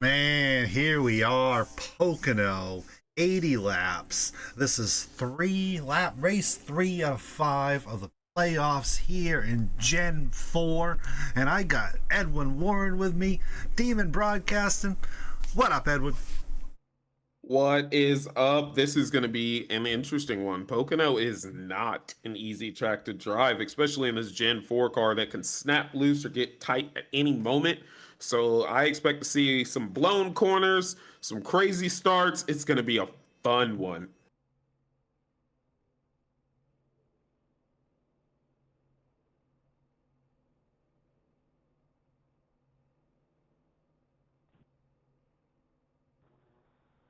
Man, here we are, Pocono, 80 laps. This is race 3 of 5 of the playoffs here in Gen 4. And I got Edwin Warren with me, Demon Broadcasting. What up, Edwin? What is up? This is going to be an interesting one. Pocono is not an easy track to drive, especially in this Gen 4 car that can snap loose or get tight at any moment. So I expect to see some blown corners, some crazy starts. It's going to be a fun one.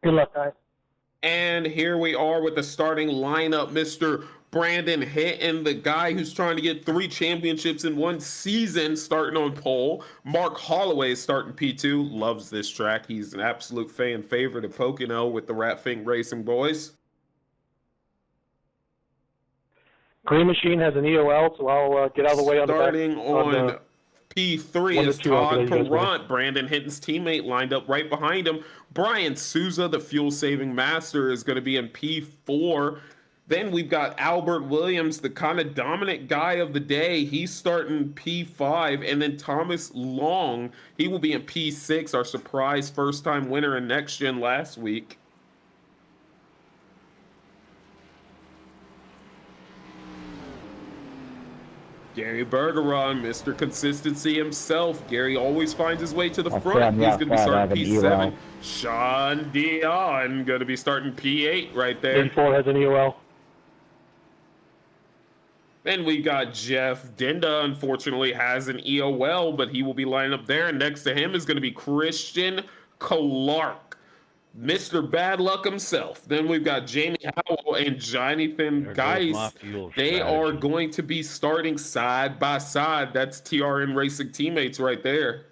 Good luck, guys. And here we are with the starting lineup. Mr. Brandon Hinton, the guy who's trying to get 3 championships in one season, starting on pole. Mark Holloway is starting P2. Loves this track. He's an absolute fan favorite of Pocono with the Ratfink Racing boys. Green Machine has an EOL, so I'll get out of the way on the back. Starting on P3 is Todd Perrant, Brandon Hinton's teammate, lined up right behind him. Brian Souza, the fuel-saving master, is going to be in P4. Then we've got Albert Williams, the kind of dominant guy of the day. He's starting P5. And then Thomas Long, he will be in P6, our surprise first-time winner in Next Gen last week. Gary Bergeron, Mr. Consistency himself. Gary always finds his way to the front. He's going to be starting P7. Sean Dion going to be starting P8 right there. Gen4 has an EOL. Then we got Jeff Dinda, unfortunately has an EOL, but he will be lining up there. And next to him is going to be Christian Clark, Mr. Bad Luck himself. Then we've got Jamie Howell and Jonathan Geis. They are going to be starting side by side. That's TRN Racing teammates right there.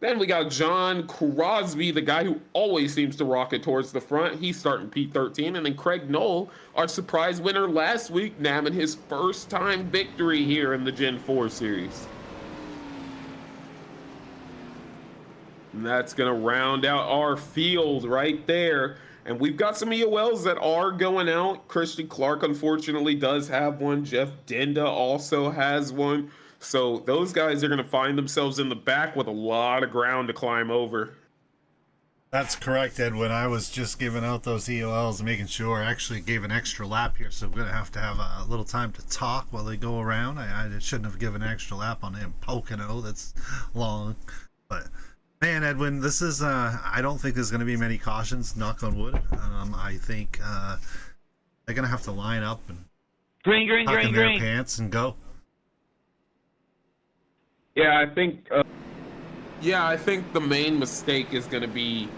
Then we got John Crosby, the guy who always seems to rocket towards the front. He's starting P13. And then Craig Knoll, our surprise winner last week, nabbing his first time victory here in the Gen 4 series. And that's going to round out our field right there. And we've got some EOLs that are going out. Christian Clark, unfortunately, does have one. Jeff Dinda also has one. So those guys are going to find themselves in the back with a lot of ground to climb over. That's correct, Edwin. I was just giving out those EOLs, making sure. I actually gave an extra lap here, so we're going to have a little time to talk while they go around. I shouldn't have given an extra lap on him Pocono. That's long. But... man, Edwin, this is, I don't think there's going to be many cautions, knock on wood. I think they're going to have to line up and green their pants and go. Yeah, I think the main mistake is going to be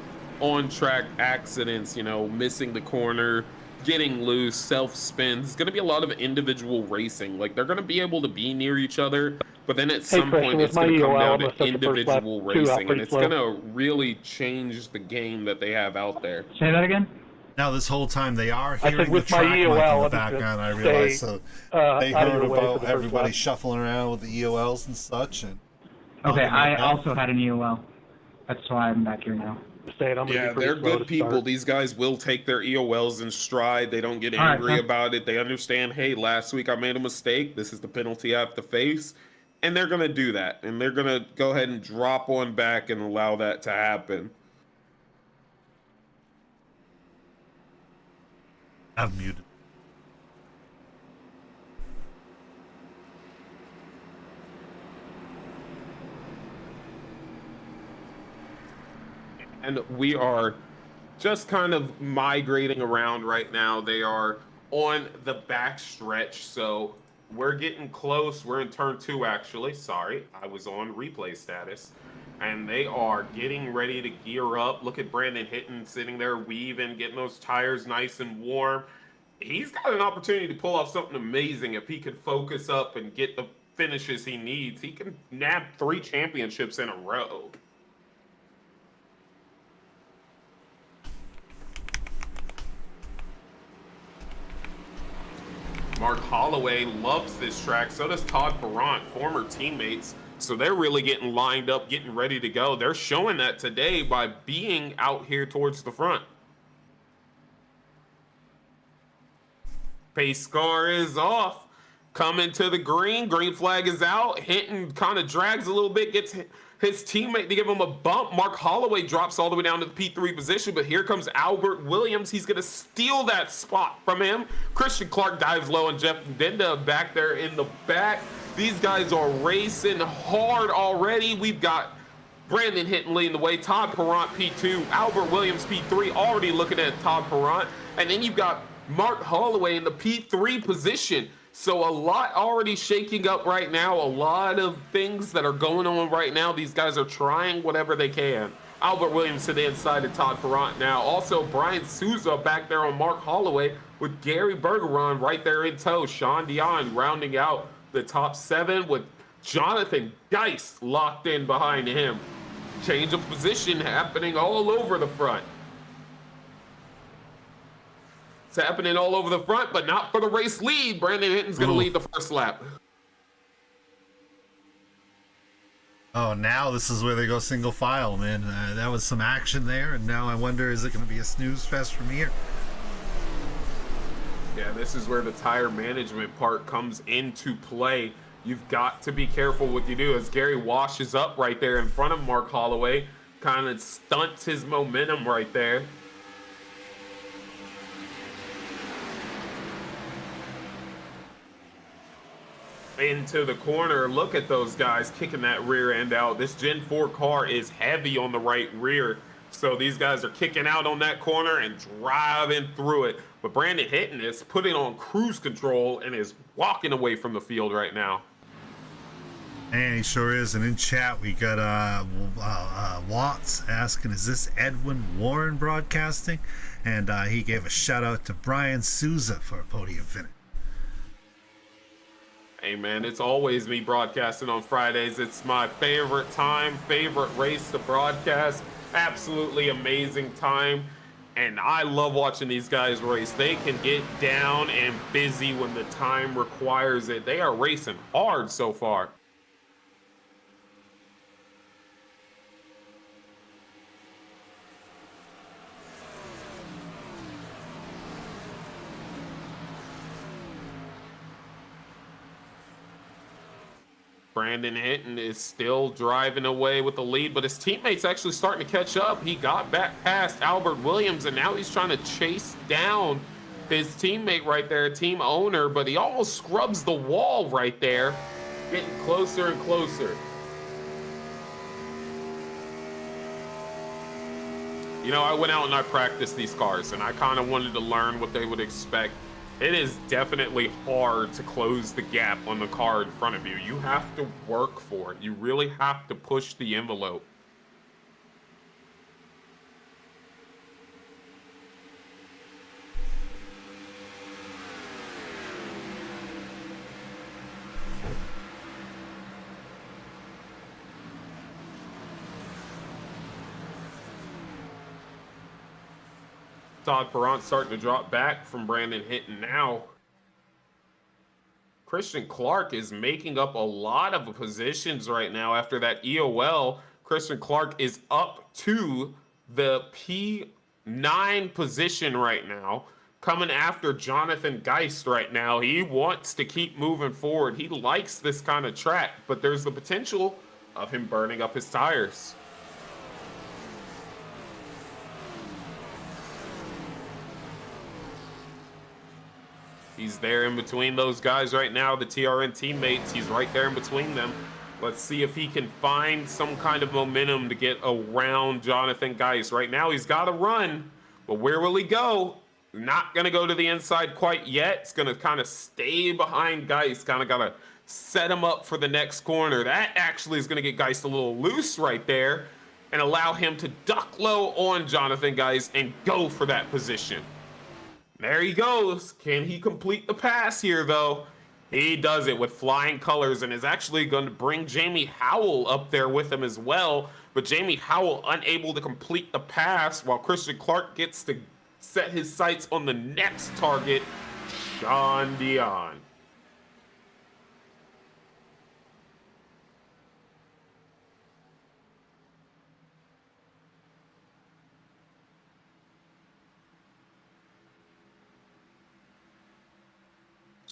on-track accidents, missing the corner, getting loose, self-spins. It's going to be a lot of individual racing. Like, they're going to be able to be near each other, but then at some point it's going to come down to individual racing, and it's going to really change the game that they have out there. Say that again? Now, this whole time they are hearing the track mic in the background, I realize. So they heard about everybody shuffling around with the EOLs and such. And okay, I also had an EOL. That's why I'm back here now. Yeah, they're good people. These guys will take their EOLs in stride. They don't get angry about it. They understand, hey, last week I made a mistake. This is the penalty I have to face. And they're going to do that. And they're going to go ahead and drop on back and allow that to happen. I've muted. And we are just kind of migrating around right now. They are on the back stretch, so we're getting close. We're in turn 2, actually. Sorry, I was on replay status. And they are getting ready to gear up. Look at Brandon Hinton sitting there weaving, getting those tires nice and warm. He's got an opportunity to pull off something amazing if he could focus up and get the finishes he needs. He can nab 3 championships in a row. Mark Holloway loves this track. So does Todd Perrant, former teammates. So they're really getting lined up, getting ready to go. They're showing that today by being out here towards the front. Pace car is off. Coming to the green. Green flag is out. Hinton kind of drags a little bit, gets his teammate to give him a bump. Mark Holloway drops all the way down to the P3 position, but here comes Albert Williams. He's going to steal that spot from him. Christian Clark dives low, and Jeff Denda back there in the back. These guys are racing hard already. We've got Brandon Hinton leading the way, Todd Perrant P2, Albert Williams P3, already looking at Todd Perrant, and then you've got Mark Holloway in the P3 position. So a lot already shaking up right now, a lot of things that are going on right now. These guys are trying whatever they can. Albert Williams to the inside of Todd Perrant now. Also, Brian Souza back there on Mark Holloway with Gary Bergeron right there in tow. Sean Dion rounding out the top 7 with Jonathan Geist locked in behind him. Change of position happening all over the front. It's happening all over the front, but not for the race lead. Brandon Hinton's going to lead the first lap. Oh, now this is where they go single file, man. That was some action there, and now I wonder, is it going to be a snooze fest from here? Yeah, this is where the tire management part comes into play. You've got to be careful what you do as Gary washes up right there in front of Mark Holloway, kind of stunts his momentum right there. Into the corner. Look at those guys kicking that rear end out. This Gen 4 car is heavy on the right rear, so these guys are kicking out on that corner and driving through it. But Brandon Hinton is putting on cruise control and is walking away from the field right now. And he sure is. And in chat, we got Watts asking, is this Edwin Warren broadcasting? And he gave a shout out to Brian Souza for a podium finish. Hey man, it's always me broadcasting on Fridays. It's my favorite time, favorite race to broadcast. Absolutely amazing time. And I love watching these guys race. They can get down and busy when the time requires it. They are racing hard so far. Brandon Hinton is still driving away with the lead, but his teammate's actually starting to catch up. He got back past Albert Williams, and now he's trying to chase down his teammate right there, team owner, but he almost scrubs the wall right there, getting closer and closer. You know, I went out and I practiced these cars, and I kind of wanted to learn what they would expect. It is definitely hard to close the gap on the car in front of you. You have to work for it. You really have to push the envelope. Todd Perrant starting to drop back from Brandon Hinton now. Christian Clark is making up a lot of positions right now after that EOL. Christian Clark is up to the P9 position right now, coming after Jonathan Geist right now. He wants to keep moving forward. He likes this kind of track, but there's the potential of him burning up his tires. He's there in between those guys right now, the TRN teammates. He's right there in between them. Let's see if he can find some kind of momentum to get around Jonathan Geist. Right now, he's got to run, but where will he go? Not going to go to the inside quite yet. It's going to kind of stay behind Geist. Kind of got to set him up for the next corner. That actually is going to get Geist a little loose right there and allow him to duck low on Jonathan Geist and go for that position. There he goes. Can he complete the pass here, though? He does it with flying colors and is actually going to bring Jamie Howell up there with him as well. But Jamie Howell unable to complete the pass while Christian Clark gets to set his sights on the next target, Sean Dion.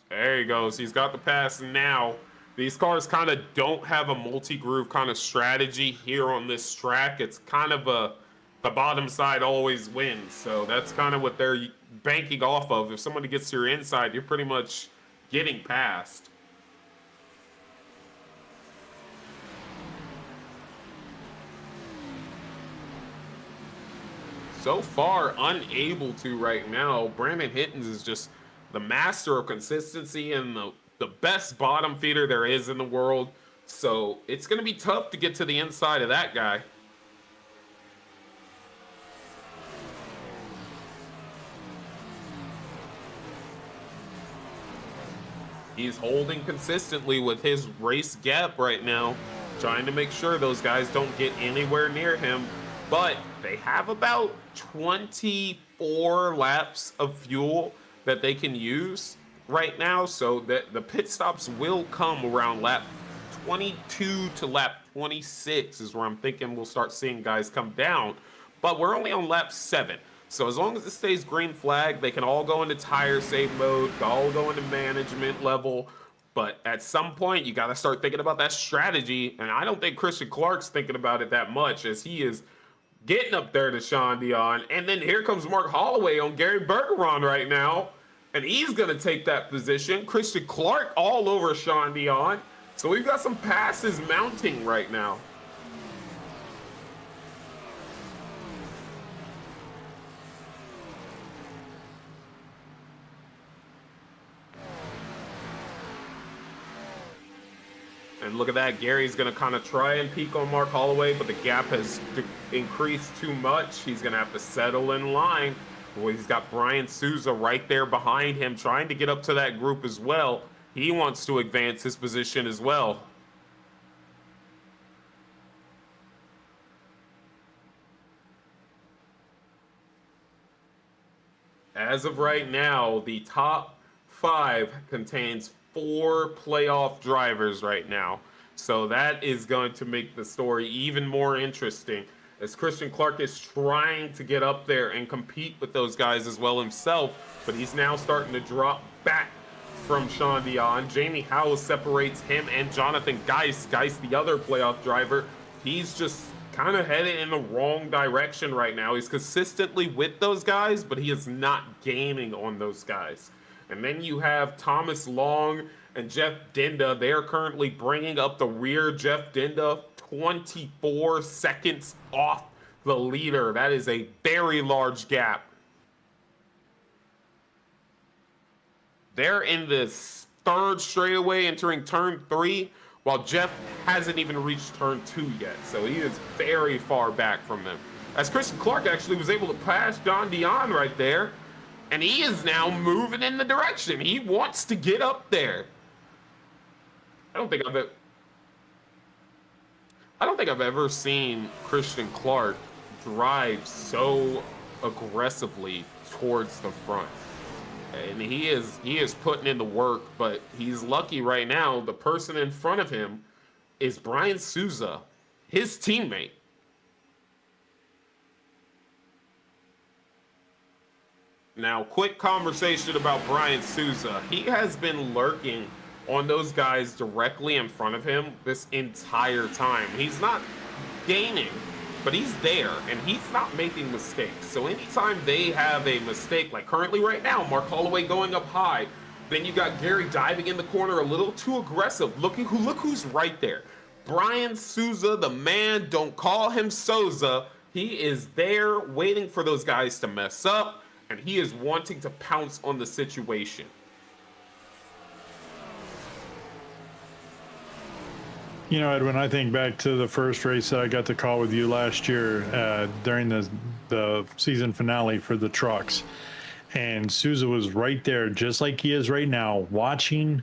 There he goes. He's got the pass now. These cars kind of don't have a multi-groove kind of strategy here on this track. It's kind of the bottom side always wins. So that's kind of what they're banking off of. If somebody gets to your inside, you're pretty much getting past. So far, unable to right now. Brandon Hittens is just the master of consistency and the best bottom feeder there is in the world. So it's going to be tough to get to the inside of that guy. He's holding consistently with his race gap right now, trying to make sure those guys don't get anywhere near him. But they have about 24 laps of fuel that they can use right now, so that the pit stops will come around lap 22 to lap 26 is where I'm thinking we'll start seeing guys come down. But we're only on lap 7. So as long as it stays green flag, they can all go into tire save mode, all go into management level. But at some point, you got to start thinking about that strategy. And I don't think Christian Clark's thinking about it that much, as he is getting up there to Sean Dion. And then here comes Mark Holloway on Gary Bergeron right now. And he's going to take that position. Christian Clark all over Sean Dion. So we've got some passes mounting right now. And look at that, Gary's going to kind of try and peek on Mark Holloway, but the gap has increased too much. He's going to have to settle in line. Well, he's got Brian Souza right there behind him, trying to get up to that group as well. He wants to advance his position as well. As of right now, the top 5 contains 4 playoff drivers right now. So that is going to make the story even more interesting, as Christian Clark is trying to get up there and compete with those guys as well himself, but he's now starting to drop back from Sean Dion. Jamie Howes separates him and Jonathan Geist. Geist, the other playoff driver, he's just kind of headed in the wrong direction right now. He's consistently with those guys, but he is not gaining on those guys. And then you have Thomas Long and Jeff Dinda. They are currently bringing up the rear. Jeff Dinda, 24 seconds off the leader. That is a very large gap. They're in this 3rd straightaway entering turn 3, while Jeff hasn't even reached turn 2 yet. So he is very far back from them. As Christian Clark actually was able to pass John Dion right there. And he is now moving in the direction. He wants to get up there. I don't think I've ever seen Christian Clark drive so aggressively towards the front. And he is putting in the work, but he's lucky right now. The person in front of him is Brian Souza, his teammate. Now, quick conversation about Brian Souza. He has been lurking on those guys directly in front of him this entire time. He's not gaining, but he's there, and he's not making mistakes. So anytime they have a mistake, like currently right now, Mark Holloway going up high, then you got Gary diving in the corner a little too aggressive. Look who's right there. Brian Souza, the man, don't call him Souza. He is there waiting for those guys to mess up, and he is wanting to pounce on the situation. You know, Edwin, I think back to the first race that I got to call with you last year during the season finale for the trucks. And Souza was right there, just like he is right now, watching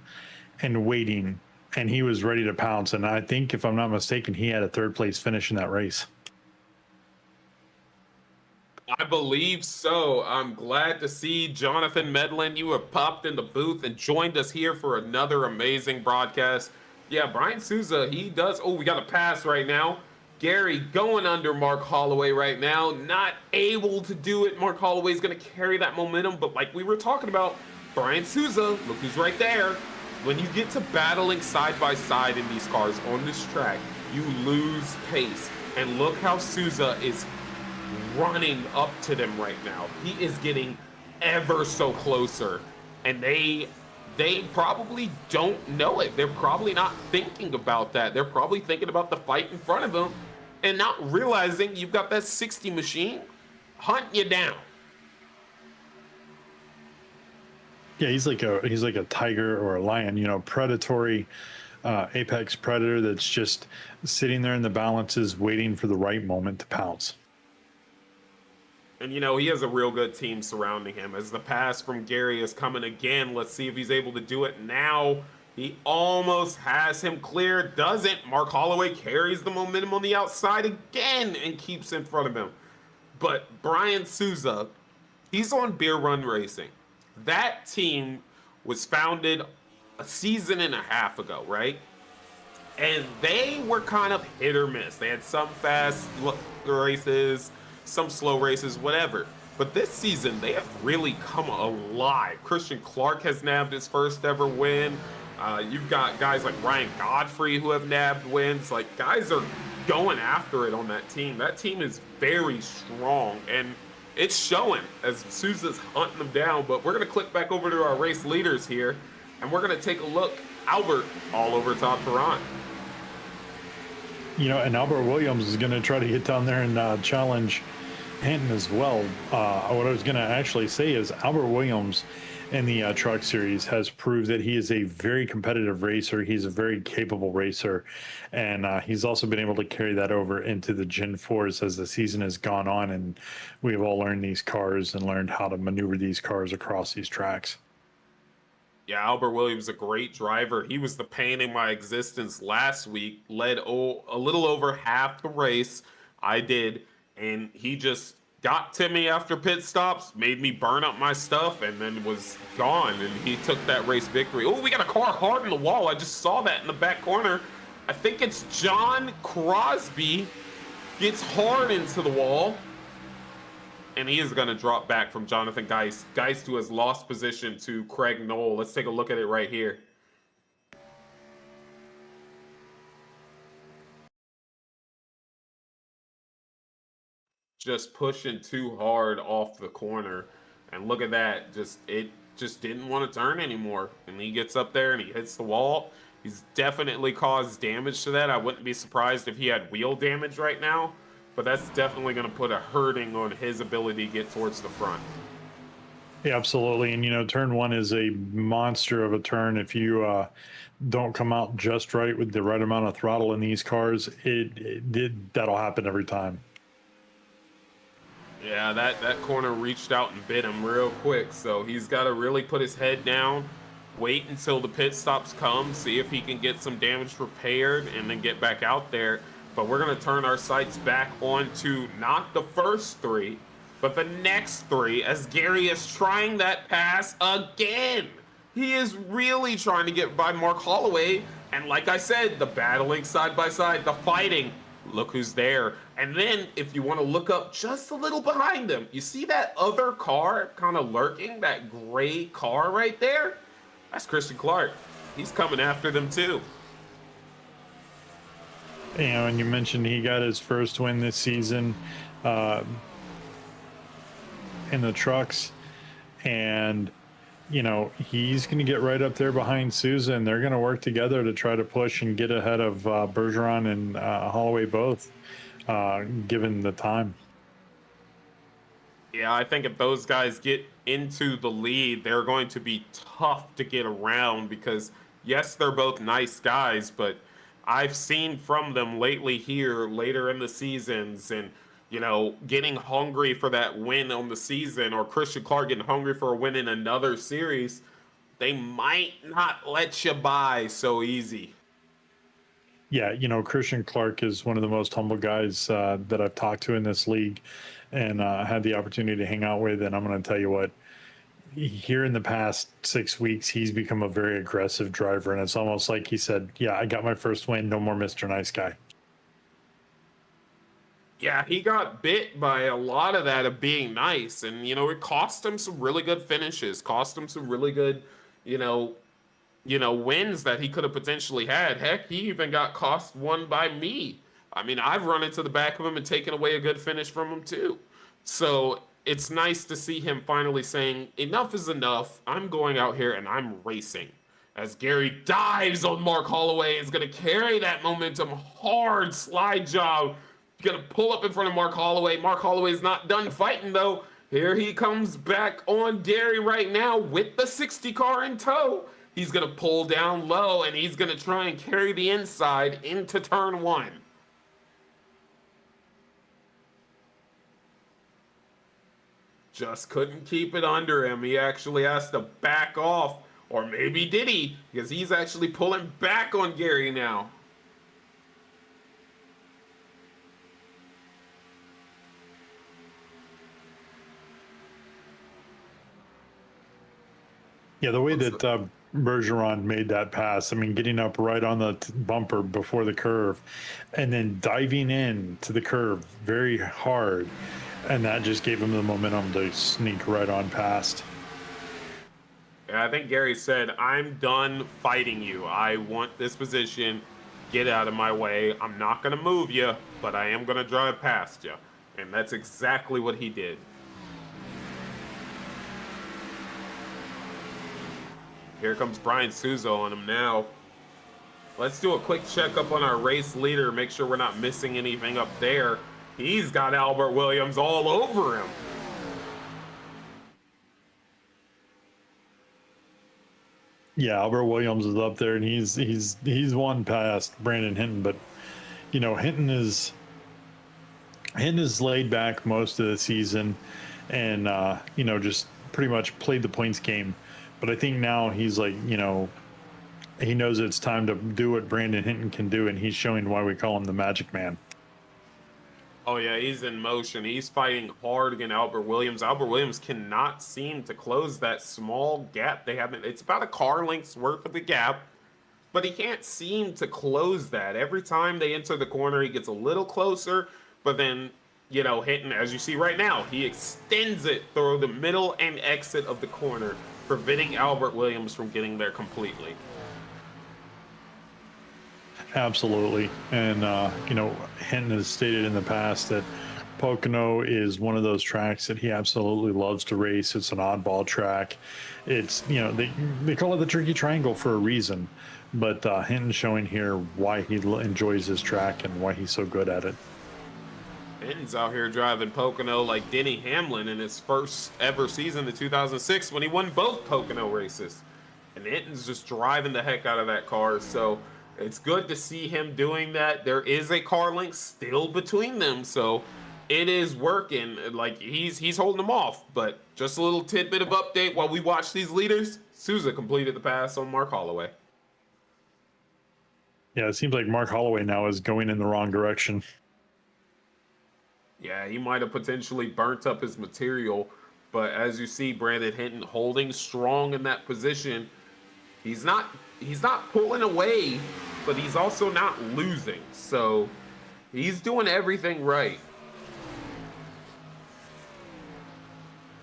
and waiting. And he was ready to pounce. And I think, if I'm not mistaken, he had a 3rd place finish in that race. I believe so. I'm glad to see Jonathan Medlin. You have popped in the booth and joined us here for another amazing broadcast. Yeah, Brian Souza, he does. Oh, we got a pass right now. Gary going under Mark Holloway right now. Not able to do it. Mark Holloway's going to carry that momentum. But like we were talking about, Brian Souza, look who's right there. When you get to battling side by side in these cars on this track, you lose pace. And look how Souza is running up to them right now. He is getting ever so closer. And they probably don't know it. They're probably not thinking about that. They're probably thinking about the fight in front of them and not realizing you've got that 60 machine hunting you down. Yeah, he's like a tiger or a lion, predatory, apex predator that's just sitting there in the balances, waiting for the right moment to pounce. And he has a real good team surrounding him. As the pass from Gary is coming again, let's see if he's able to do it now. He almost has him clear, doesn't. Mark Holloway carries the momentum on the outside again and keeps in front of him. But Brian Souza, he's on Beer Run Racing. That team was founded a season and a half ago, right? And they were kind of hit or miss. They had some fast races, some slow races, whatever. But this season, they have really come alive. Christian Clark has nabbed his first ever win. You've got guys like Ryan Godfrey who have nabbed wins. Like, guys are going after it on that team. That team is very strong, and it's showing as Souza's hunting them down. But we're going to click back over to our race leaders here, and we're going to take a look. Albert all over Top Tehran. And Albert Williams is going to try to get down there and challenge Hinton as well. What I was going to actually say is Albert Williams in the truck series has proved that he is a very competitive racer. He's a very capable racer, and he's also been able to carry that over into the Gen 4s as the season has gone on, and we've all learned these cars and learned how to maneuver these cars across these tracks. Yeah, Albert Williams, a great driver. He was the pain in my existence last week, led a little over half the race. I did, and he just got to me after pit stops, made me burn up my stuff, and then was gone, and he took that race victory. Oh, we got a car hard in the wall. I just saw that in the back corner. I think it's John Crosby gets hard into the wall, and he is going to drop back from Jonathan Geist. Geist, who has lost position to Craig Knoll. Let's take a look at it right here. Just pushing too hard off the corner, and look at that, it just didn't want to turn anymore, and he gets up there and he hits the wall. He's definitely caused damage to that. I wouldn't be surprised if he had wheel damage right now, but that's definitely going to put a hurting on his ability to get towards the front. Yeah, absolutely. And turn one is a monster of a turn. If you don't come out just right with the right amount of throttle in these cars, that'll happen every time. Yeah, that corner reached out and bit him real quick, so he's got to really put his head down, wait until the pit stops come, see if he can get some damage repaired, and then get back out there. But we're going to turn our sights back onto not the first three, but the next three, as Gary is trying that pass again. He is really trying to get by Mark Holloway, and like I said, the battling side by side, the fighting. Look who's there. And then if you want to look up just a little behind them, you see that other car kind of lurking, that gray car right there? That's Christian Clark. He's coming after them too. And you mentioned he got his first win this season in the trucks, and he's going to get right up there behind Souza, and they're going to work together to try to push and get ahead of Bergeron and Holloway both, given the time. Yeah, I think if those guys get into the lead, they're going to be tough to get around because, yes, they're both nice guys, but I've seen from them lately here, later in the seasons, and getting hungry for that win on the season, or Christian Clark getting hungry for a win in another series, they might not let you by so easy. Yeah, Christian Clark is one of the most humble guys that I've talked to in this league and had the opportunity to hang out with. And I'm going to tell you what, here in the past 6 weeks, he's become a very aggressive driver. And it's almost like he said, yeah, I got my first win. No more Mr. Nice Guy. Yeah, he got bit by a lot of that of being nice, and it cost him some really good finishes, cost him some really good, you know, wins that he could have potentially had. Heck, he even got cost one by me. I mean, I've run into the back of him and taken away a good finish from him too. So it's nice to see him finally saying, enough is enough. I'm going out here and I'm racing. As Gary dives on Mark Holloway, is going to carry that momentum hard slide job. Going to pull up in front of Mark Holloway. Mark Holloway's not done fighting though. Here he comes back on Gary right now with the 60 car in tow. He's going to pull down low and he's going to try and carry the inside into turn one. Just couldn't keep it under him. He actually has to back off. Or maybe did he? Because he's actually pulling back on Gary now. Yeah, the way that Bergeron made that pass, I mean, getting up right on the bumper before the curve and then diving in to the curve very hard. And that just gave him the momentum to sneak right on past. Yeah, I think Gary said, I'm done fighting you. I want this position. Get out of my way. I'm not going to move you, but I am going to drive past you. And that's exactly what he did. Here comes Brian Souza on him now. Let's do a quick checkup on our race leader, make sure we're not missing anything up there. He's got Albert Williams all over him. Yeah, Albert Williams is up there, and he's one past Brandon Hinton, but Hinton is laid back most of the season, and just pretty much played the points game. But I think now he's like, he knows it's time to do what Brandon Hinton can do, and he's showing why we call him the Magic Man. Oh yeah, he's in motion. He's fighting hard against Albert Williams. Albert Williams cannot seem to close that small gap they have. It's about a car length's worth of the gap, but he can't seem to close that. Every time they enter the corner, he gets a little closer, but then, Hinton, as you see right now, he extends it through the middle and exit of the corner, preventing Albert Williams from getting there completely. Absolutely. And, Hinton has stated in the past that Pocono is one of those tracks that he absolutely loves to race. It's an oddball track. It's, they call it the Tricky Triangle for a reason. But Hinton's showing here why he enjoys this track and why he's so good at it. Hinton's out here driving Pocono like Denny Hamlin in his first ever season in 2006 when he won both Pocono races. And Hinton's just driving the heck out of that car. So it's good to see him doing that. There is a car length still between them, so it is working. Like he's holding them off. But just a little tidbit of update while we watch these leaders. Souza completed the pass on Mark Holloway. Yeah, it seems like Mark Holloway now is going in the wrong direction. Yeah, he might have potentially burnt up his material, but as you see, Brandon Hinton holding strong in that position. He's not pulling away, but he's also not losing. So he's doing everything right.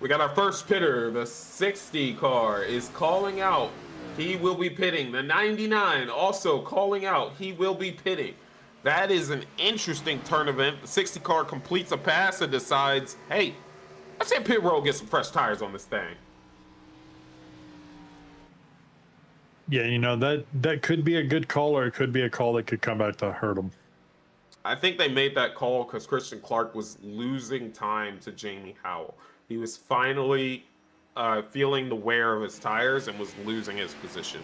We got our first pitter. The 60 car is calling out. He will be pitting. The 99 also calling out. He will be pitting. That is an interesting turn event. The 60 car completes a pass and decides, hey, let's hit pit road, get some fresh tires on this thing. Yeah, that could be a good call, or it could be a call that could come back to hurt him. I think they made that call because Christian Clark was losing time to Jamie Howell. He was finally feeling the wear of his tires and was losing his positions.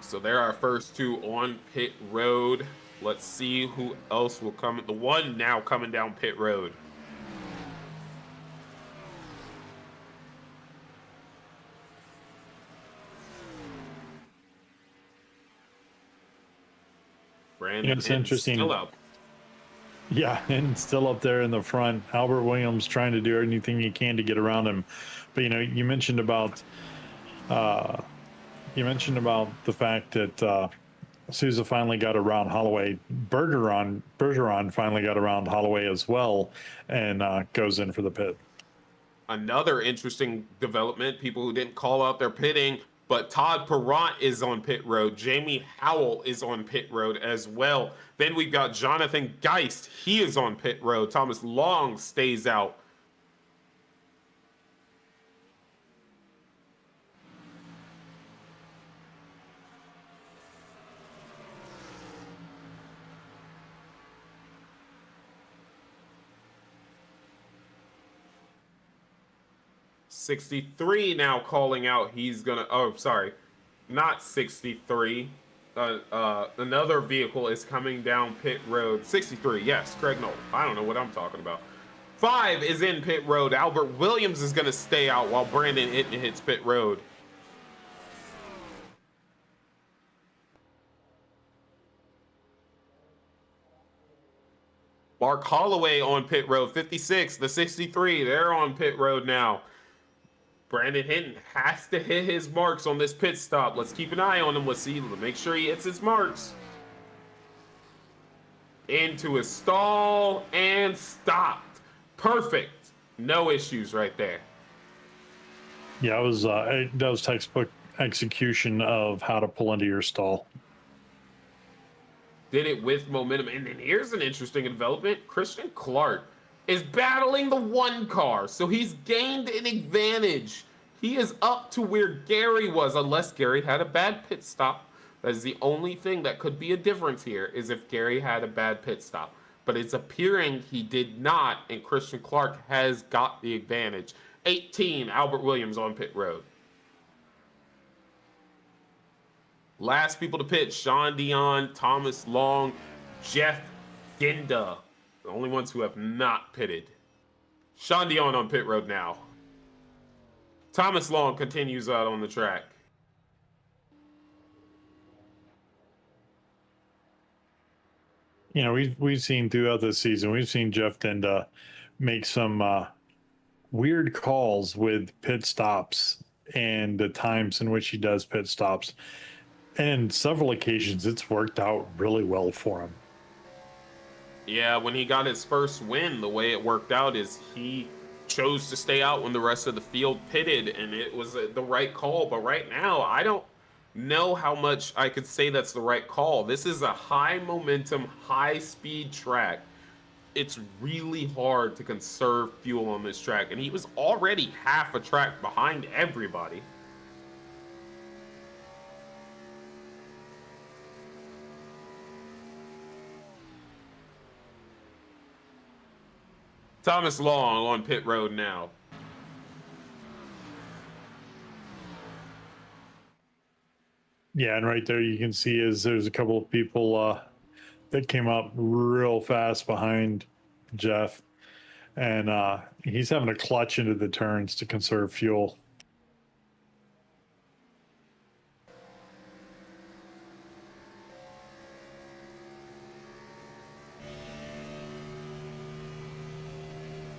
So there are our first two on pit road. Let's see who else will come. The one now coming down pit road. Brandon It's interesting. Still up. Yeah, and still up there in the front. Albert Williams trying to do anything he can to get around him. But, you mentioned about You mentioned about the fact that Souza finally got around Holloway. Bergeron finally got around Holloway as well, and goes in for the pit. Another interesting development, people who didn't call out their pitting, but Todd Perrott is on pit road. Jamie Howell is on pit road as well. Then we've got Jonathan Geist. He is on pit road. Thomas Long stays out. '63 now calling out. He's gonna. Oh, sorry, not '63. Another vehicle is coming down pit road. '63. Yes, Craig Knoll. I don't know what I'm talking about. 5 is in pit road. Albert Williams is gonna stay out while Brandon Hinton hits pit road. Mark Holloway on pit road. 56. The 63. They're on pit road now. Brandon Hinton has to hit his marks on this pit stop. Let's keep an eye on him. Let's see. Let's make sure he hits his marks. Into his stall and stopped. Perfect. No issues right there. Yeah, that was textbook execution of how to pull into your stall. Did it with momentum. And then here's an interesting development. Christian Clark is battling the 1 car, so he's gained an advantage. He is up to where Gary was, unless Gary had a bad pit stop. That is the only thing that could be a difference here, is if Gary had a bad pit stop. But it's appearing he did not, and Christian Clark has got the advantage. 18, Albert Williams on pit road. Last people to pit, Sean Dion, Thomas Long, Jeff Ginda. The only ones who have not pitted. Sean Dion on pit road now. Thomas Long continues out on the track. You know, we've seen throughout this season, we've seen Jeff Dinda make some weird calls with pit stops and the times in which he does pit stops. And several occasions, it's worked out really well for him. Yeah, when he got his first win, the way it worked out is he chose to stay out when the rest of the field pitted, and it was the right call. But right now, I don't know how much I could say that's the right call. This is a high momentum, high speed track. It's really hard to conserve fuel on this track, and he was already half a track behind everybody. Thomas Long on pit road now. Yeah, and right there you can see there's a couple of people that came up real fast behind Jeff, and he's having to clutch into the turns to conserve fuel.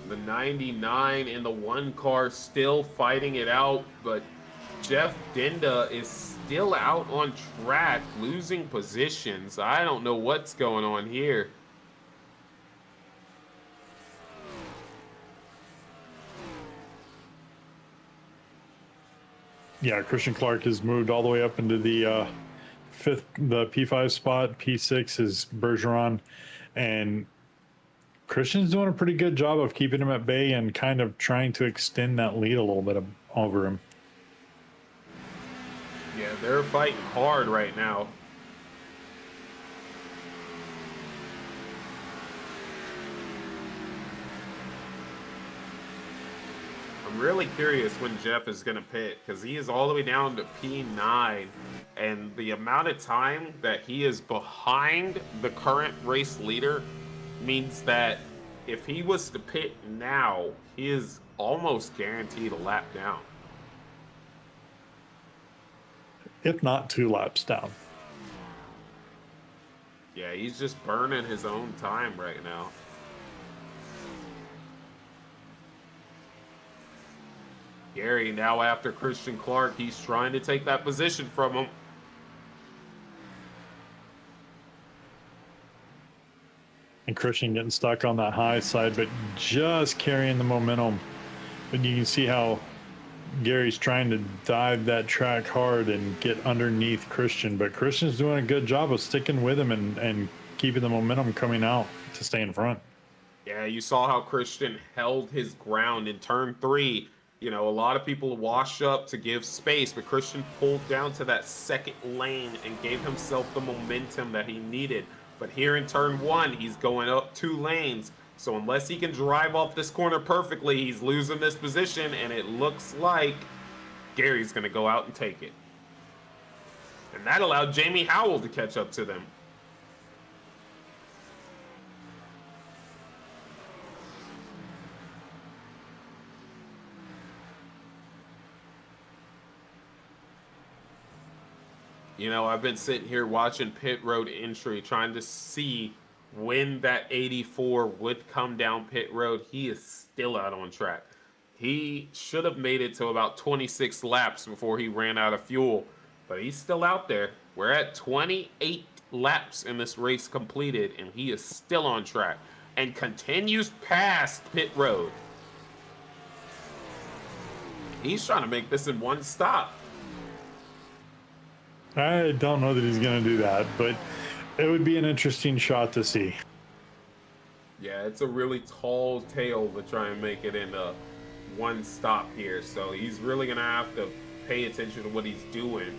The 99 in the 1 car still fighting it out, but Jeff Dinda is still out on track, losing positions. I don't know what's going on here. Yeah, Christian Clark has moved all the way up into the P5 spot. P6 is Bergeron, and Christian's doing a pretty good job of keeping him at bay and kind of trying to extend that lead a little bit over him. Yeah, they're fighting hard right now. I'm really curious when Jeff is going to pit, because he is all the way down to P9, and the amount of time that he is behind the current race leader means that if he was to pit now, he is almost guaranteed a lap down. If not 2 laps down. Yeah, he's just burning his own time right now. Gary now after Christian Clark. He's trying to take that position from him. And Christian getting stuck on that high side, but just carrying the momentum. But you can see how Gary's trying to dive that track hard and get underneath Christian. But Christian's doing a good job of sticking with him and keeping the momentum coming out to stay in front. Yeah, you saw how Christian held his ground in turn 3. You know, a lot of people wash up to give space, but Christian pulled down to that second lane and gave himself the momentum that he needed. But here in turn 1, he's going up 2 lanes. So unless he can drive off this corner perfectly, he's losing this position, and it looks like Gary's going to go out and take it. And that allowed Jamie Howell to catch up to them. You know, I've been sitting here watching pit road entry, trying to see when that 84 would come down pit road. He is still out on track. He should have made it to about 26 laps before he ran out of fuel, but he's still out there. We're at 28 laps in this race completed, and he is still on track and continues past pit road. He's trying to make this in one stop. I don't know that he's going to do that, but it would be an interesting shot to see. Yeah, it's a really tall tail to try and make it in one stop here. So he's really going to have to pay attention to what he's doing.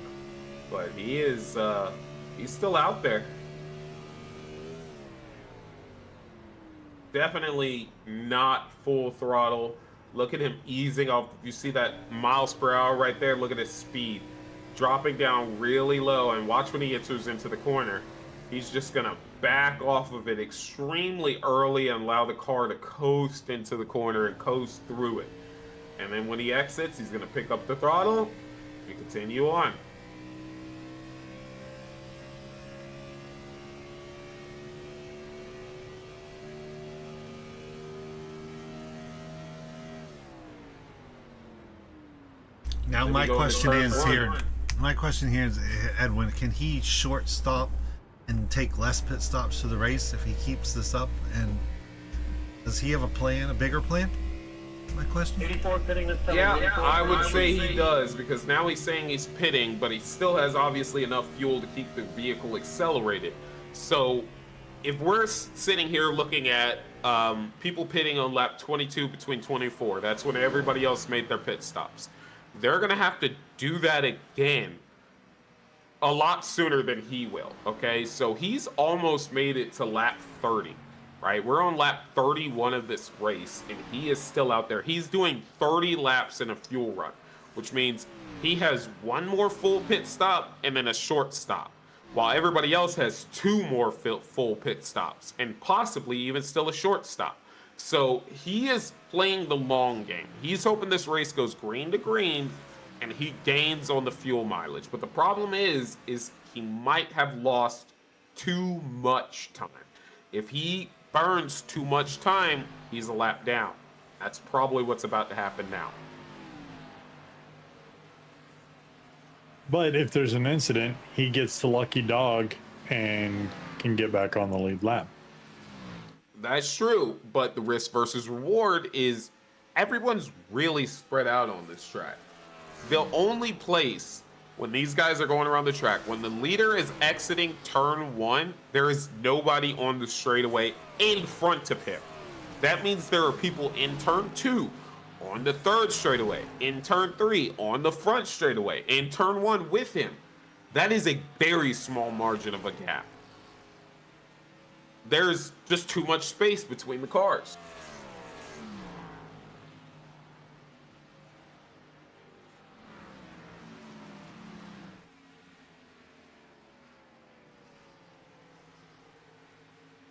But he is, he's still out there. Definitely not full throttle. Look at him easing off. You see that miles per hour right there? Look at his speed. Dropping down really low, and watch when he enters into the corner. He's just going to back off of it extremely early and allow the car to coast into the corner and coast through it. And then when he exits, he's going to pick up the throttle and continue on. Now Then my you go into question turn is one. here. My question here is, Edwin, can he short stop and take less pit stops to the race if he keeps this up? And does he have a plan, a bigger plan? My question. 84 pitting this time. Yeah, I would say he does, because now he's saying he's pitting, but he still has obviously enough fuel to keep the vehicle accelerated. So if we're sitting here looking at people pitting on lap 22 between 24, that's when everybody else made their pit stops. They're going to have to do that again a lot sooner than he will, okay? So he's almost made it to lap 30, right? We're on lap 31 of this race, and he is still out there. He's doing 30 laps in a fuel run, which means he has one more full pit stop and then a short stop, while everybody else has 2 more full pit stops and possibly even still a short stop. So he is playing the long game. He's hoping this race goes green to green and he gains on the fuel mileage. But the problem is he might have lost too much time. If he burns too much time, he's a lap down. That's probably what's about to happen now. But if there's an incident, he gets the lucky dog and can get back on the lead lap. That's true, but the risk versus reward is everyone's really spread out on this track. They'll only place when these guys are going around the track. When the leader is exiting turn 1, there is nobody on the straightaway in front of him. That means there are people in turn 2, on the third straightaway, in turn 3, on the front straightaway, in turn 1 with him. That is a very small margin of a gap. There's just too much space between the cars.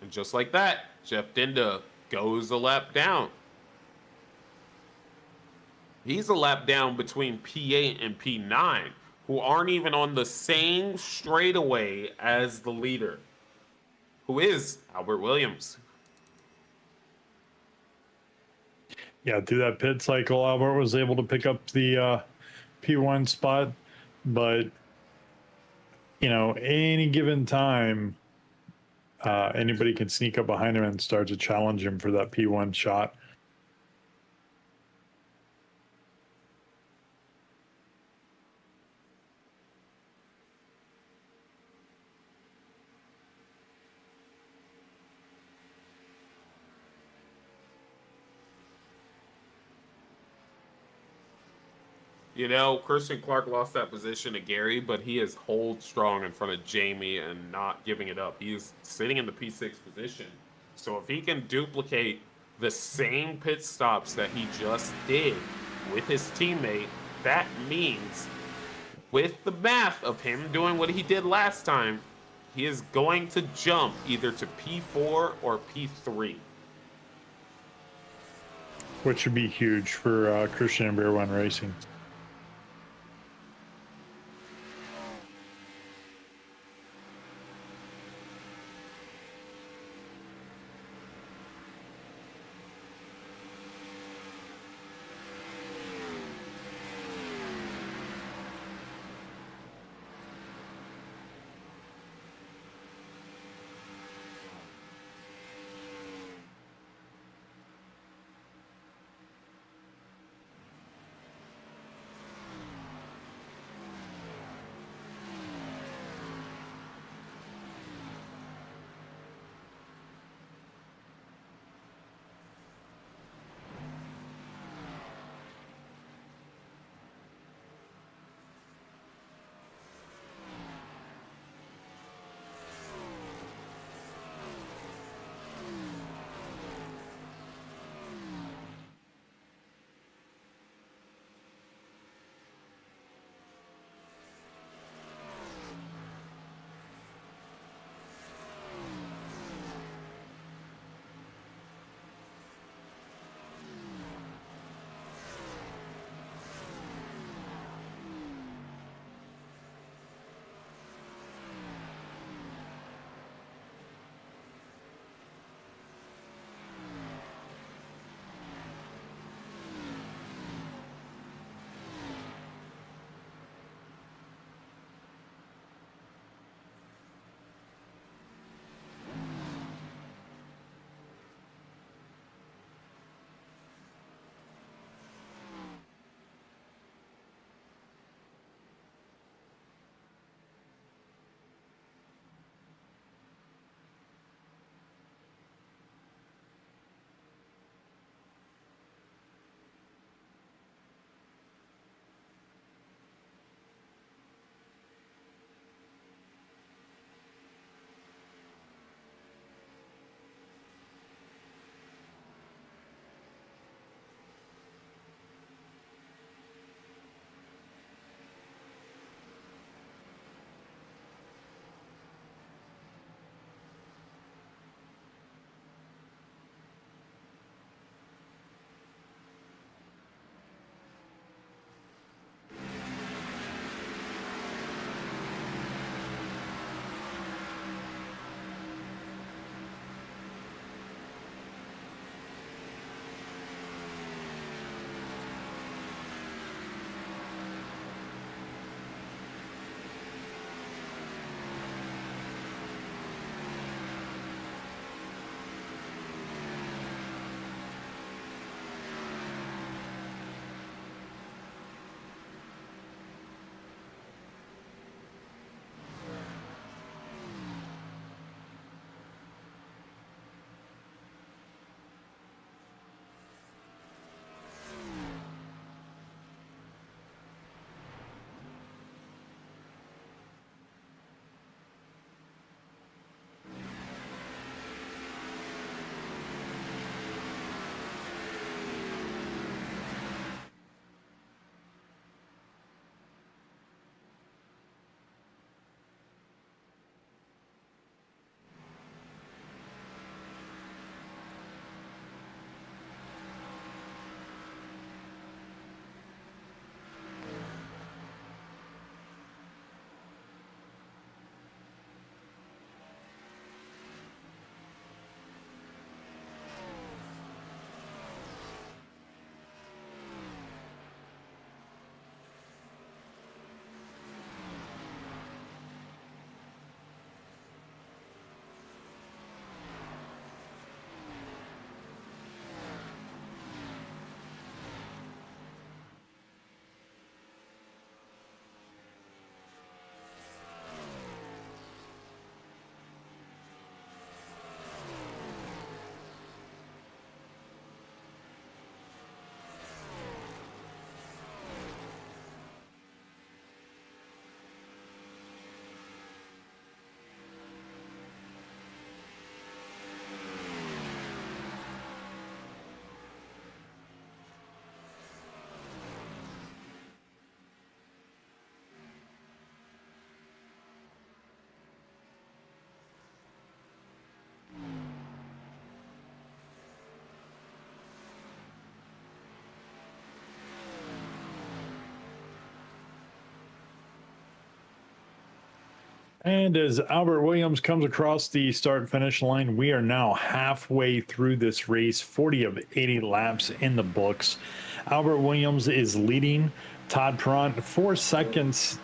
And just like that, Jeff Dinda goes a lap down. He's a lap down between P8 and P9, who aren't even on the same straightaway as the leader, who is Albert Williams. yeah, through that pit cycle, Albert was able to pick up the P1 spot, but any given time, anybody can sneak up behind him and start to challenge him for that P1 shot. Christian Clark lost that position to Gary, but he is hold strong in front of Jamie and not giving it up. He's sitting in the P6 position. So if he can duplicate the same pit stops that he just did with his teammate, that means with the math of him doing what he did last time, he is going to jump either to P4 or P3. Which would be huge for Christian and Beer One Racing. And as Albert Williams comes across the start finish line, we are now halfway through this race, 40 of 80 laps in the books. Albert Williams is leading. Todd Perront 4 seconds,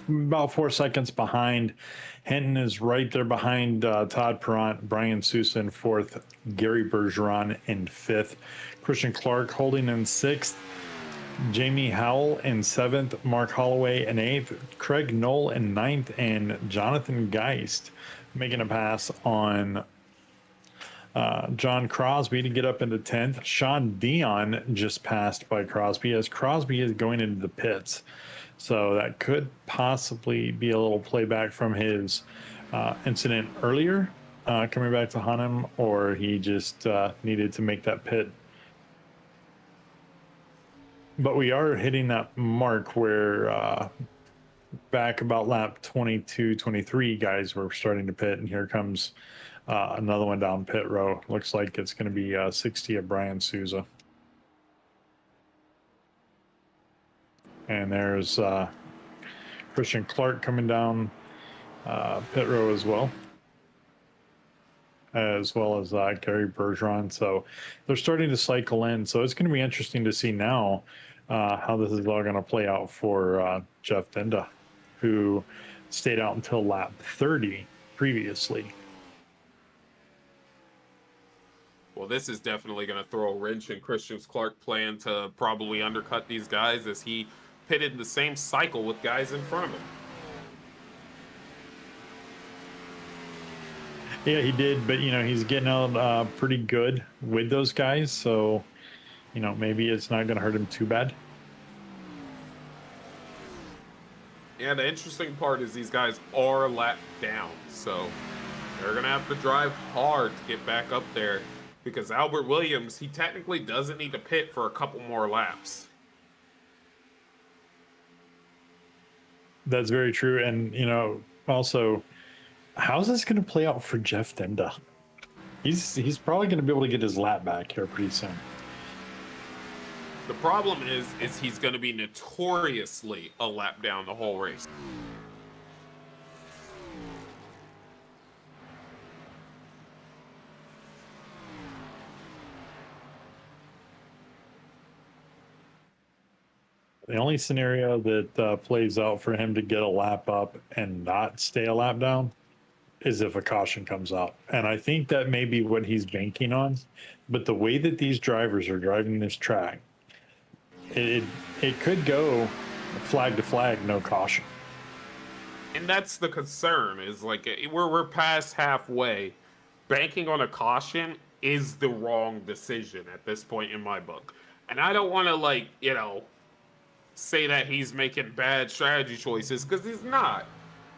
about 4 seconds behind. Hinton is right there behind Todd Perront, Brian Sousa in fourth, Gary Bergeron in fifth, Christian Clark holding in sixth, Jamie Howell in seventh, Mark Holloway in eighth, Craig Knoll in ninth, and Jonathan Geist making a pass on John Crosby to get up into 10th. Sean Dion just passed by Crosby as Crosby is going into the pits. So that could possibly be a little playback from his incident earlier, coming back to hunt him, or he just needed to make that pit. But we are hitting that mark where back about lap 22, 23, guys were starting to pit, and here comes another one down pit row. Looks like it's going to be 60 of Brian Sousa. And there's Christian Clark coming down pit row as well as Gary Bergeron. So they're starting to cycle in. So it's going to be interesting to see now how this is all going to play out for Jeff Dinda, who stayed out until lap 30 previously. Well, this is definitely going to throw a wrench in Christian Clark's plan to probably undercut these guys, as he pitted in the same cycle with guys in front of him. Yeah, he did, but he's getting out pretty good with those guys, so maybe it's not going to hurt him too bad. Yeah, the interesting part is these guys are lapped down, so they're going to have to drive hard to get back up there, because Albert Williams, he technically doesn't need to pit for a couple more laps. That's very true, and also, how's this going to play out for Jeff Dinda? He's probably going to be able to get his lap back here pretty soon. The problem is he's going to be notoriously a lap down the whole race. The only scenario that plays out for him to get a lap up and not stay a lap down is if a caution comes out. And I think that may be what he's banking on. But the way that these drivers are driving this track, it could go flag to flag, no caution. And that's the concern, is like we're past halfway. Banking on a caution is the wrong decision at this point in my book. And I don't want to say that he's making bad strategy choices, because he's not.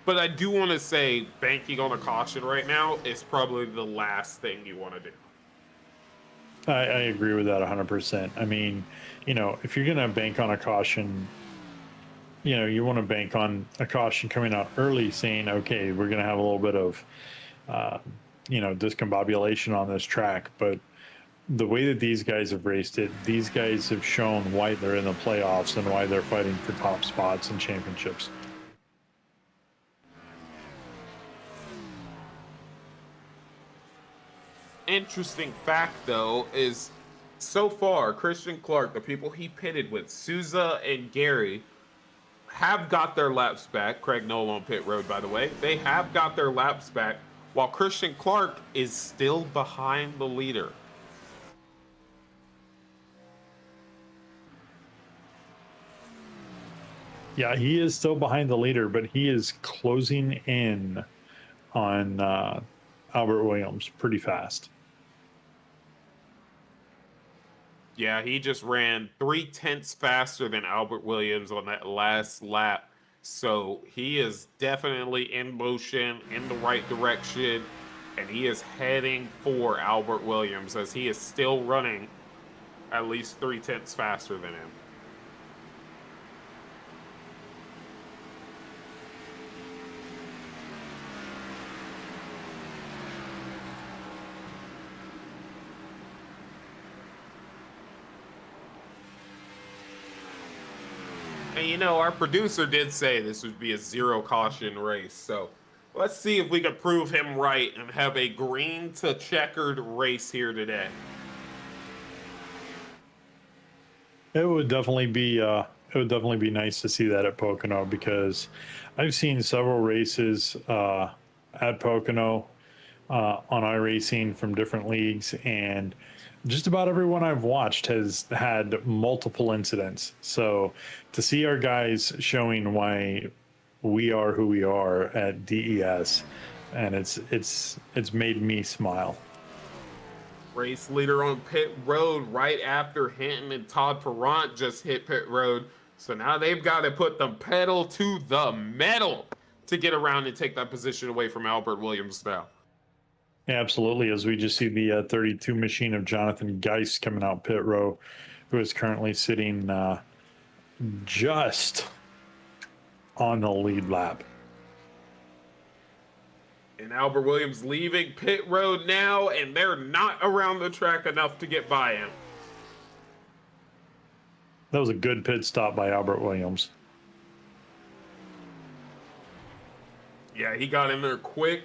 But I do want to say banking on a caution right now is probably the last thing you want to do. I agree with that 100%. I mean, if you're going to bank on a caution, you want to bank on a caution coming out early, saying, okay, we're going to have a little bit of, discombobulation on this track. But the way that these guys have raced it, these guys have shown why they're in the playoffs and why they're fighting for top spots and championships. Interesting fact, though, is so far, Christian Clark, the people he pitted with, Sousa and Gary, have got their laps back. Craig Knoll on pit road, by the way. They have got their laps back, while Christian Clark is still behind the leader. Yeah, he is still behind the leader, but he is closing in on Albert Williams pretty fast. Yeah, he just ran 0.3 faster than Albert Williams on that last lap. So he is definitely in motion, in the right direction, and he is heading for Albert Williams, as he is still running at least 0.3 faster than him. And you know, our producer did say this would be a zero caution race, so let's see if we can prove him right and have a green to checkered race here today. It would definitely be nice to see that at Pocono, because I've seen several races at Pocono on iRacing from different leagues, and just about everyone I've watched has had multiple incidents. So to see our guys showing why we are who we are at DES, and it's made me smile. Race leader on pit road right after Hinton and Todd Perrant just hit pit road. So now they've got to put the pedal to the metal to get around and take that position away from Albert Williams now. Absolutely, as we just see the 32 machine of Jonathan Geist coming out pit row, who is currently sitting just on the lead lap. And Albert Williams leaving pit road now, and they're not around the track enough to get by him. That was a good pit stop by Albert Williams. Yeah, he got in there quick,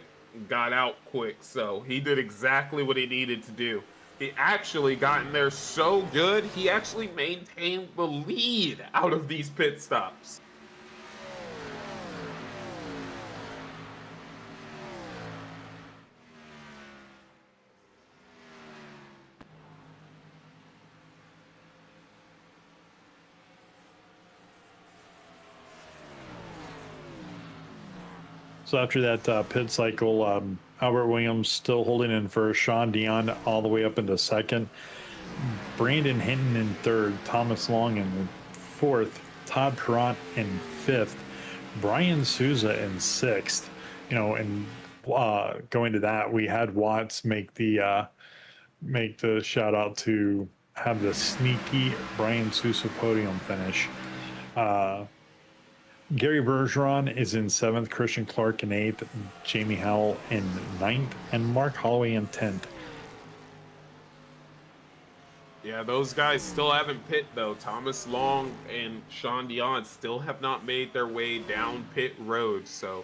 got out quick, so he did exactly what he needed to do. He actually got in there so good, he actually maintained the lead out of these pit stops. So after that pit cycle, Albert Williams still holding in first, Sean Dion all the way up into second, Brandon Hinton in third, Thomas Long in fourth, Todd Perrant in fifth, Brian Souza in sixth. You know, and going to that, we had Watts make the shout out to have the sneaky Brian Souza podium finish. Gary Bergeron is in seventh, Christian Clark in eighth, Jamie Howell in ninth, and Mark Holloway in 10th. Yeah, those guys still haven't pit though. Thomas Long and Sean Dion still have not made their way down pit road. So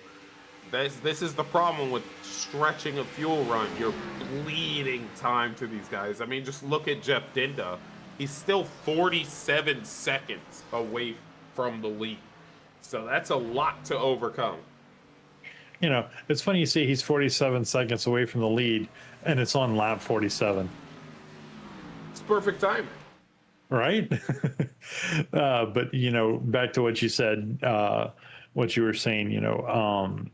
this is the problem with stretching a fuel run. You're bleeding time to these guys. I mean, just look at Jeff Dinda. He's still 47 seconds away from the lead. So that's a lot to overcome. You know, it's funny you say he's 47 seconds away from the lead, and it's on lap 47. It's perfect timing. Right? But, you know, back to what you said, what you were saying, you know,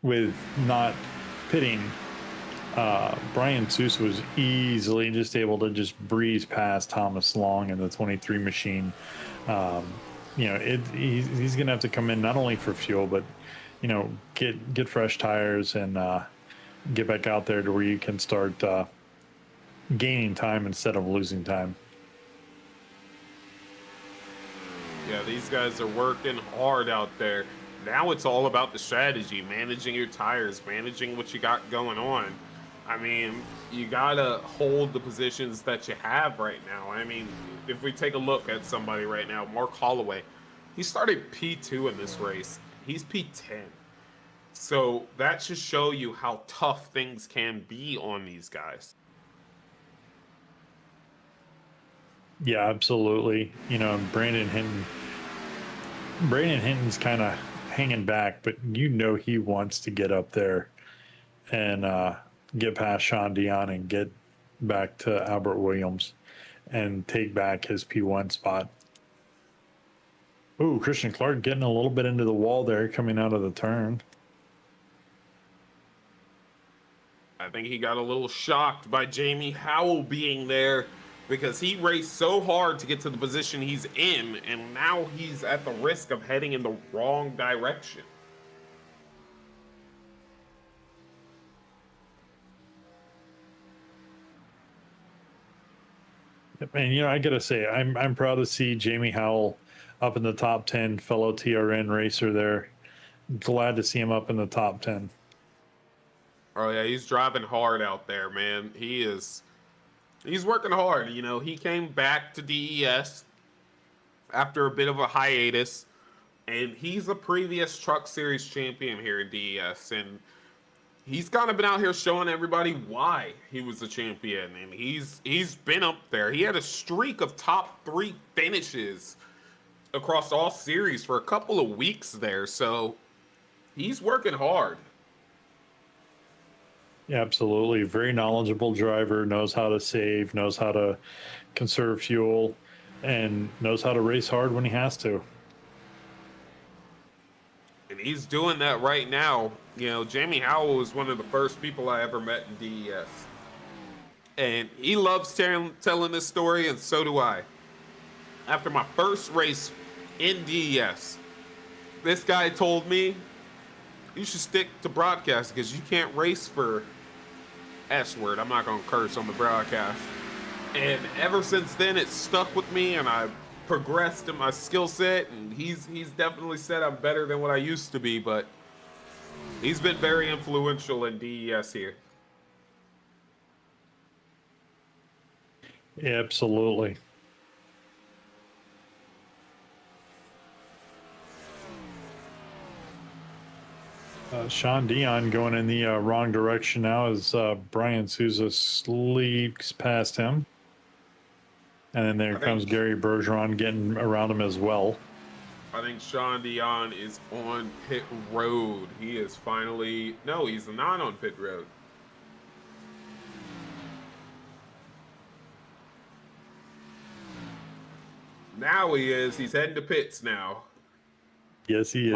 with not pitting, Brian Sousa was easily just able to just breeze past Thomas Long and the 23 machine. You know, he's going to have to come in not only for fuel, but, you know, get fresh tires and get back out there to where you can start gaining time instead of losing time. Yeah, these guys are working hard out there. Now it's all about the strategy, managing your tires, managing what you got going on. I mean, you got to hold the positions that you have right now. I mean, if we take a look at somebody right now, Mark Holloway, he started P2 in this race. He's P10. So that should show you how tough things can be on these guys. Yeah, absolutely. You know, Brandon Hinton's kind of hanging back, but you know he wants to get up there and get past Sean Dion and get back to Albert Williams and take back his P1 spot. Ooh, Christian Clark getting a little bit into the wall there coming out of the turn. I think he got a little shocked by Jamie Howell being there because he raced so hard to get to the position he's in, and now he's at the risk of heading in the wrong direction. And, you know, I got to say, I'm proud to see Jamie Howell up in the top 10, fellow TRN racer there. Glad to see him up in the top 10. Oh, yeah, he's driving hard out there, man. He's working hard. You know, he came back to DES after a bit of a hiatus. And he's a previous Truck Series champion here in DES. And he's kind of been out here showing everybody why he was a champion. And he's been up there. He had a streak of top 3 finishes across all series for a couple of weeks there. So he's working hard. Yeah, absolutely. Very knowledgeable driver, knows how to save, knows how to conserve fuel, and knows how to race hard when he has to. And he's doing that right now. You know, Jamie Howell was one of the first people I ever met in DES. And he loves telling this story, and so do I. After my first race in DES, this guy told me, you should stick to broadcast because you can't race for S word. I'm not going to curse on the broadcast. And ever since then, it stuck with me, and I progressed in my skill set, and he's definitely said I'm better than what I used to be, but he's been very influential in DES here. Absolutely. Sean Dion going in the wrong direction now as Brian Souza sleeps past him. And then there comes Gary Bergeron getting around him as well. I think Sean Dion is on pit road. He is finally... No, he's not on pit road. Now he is. He's heading to pits now. Yes, he is.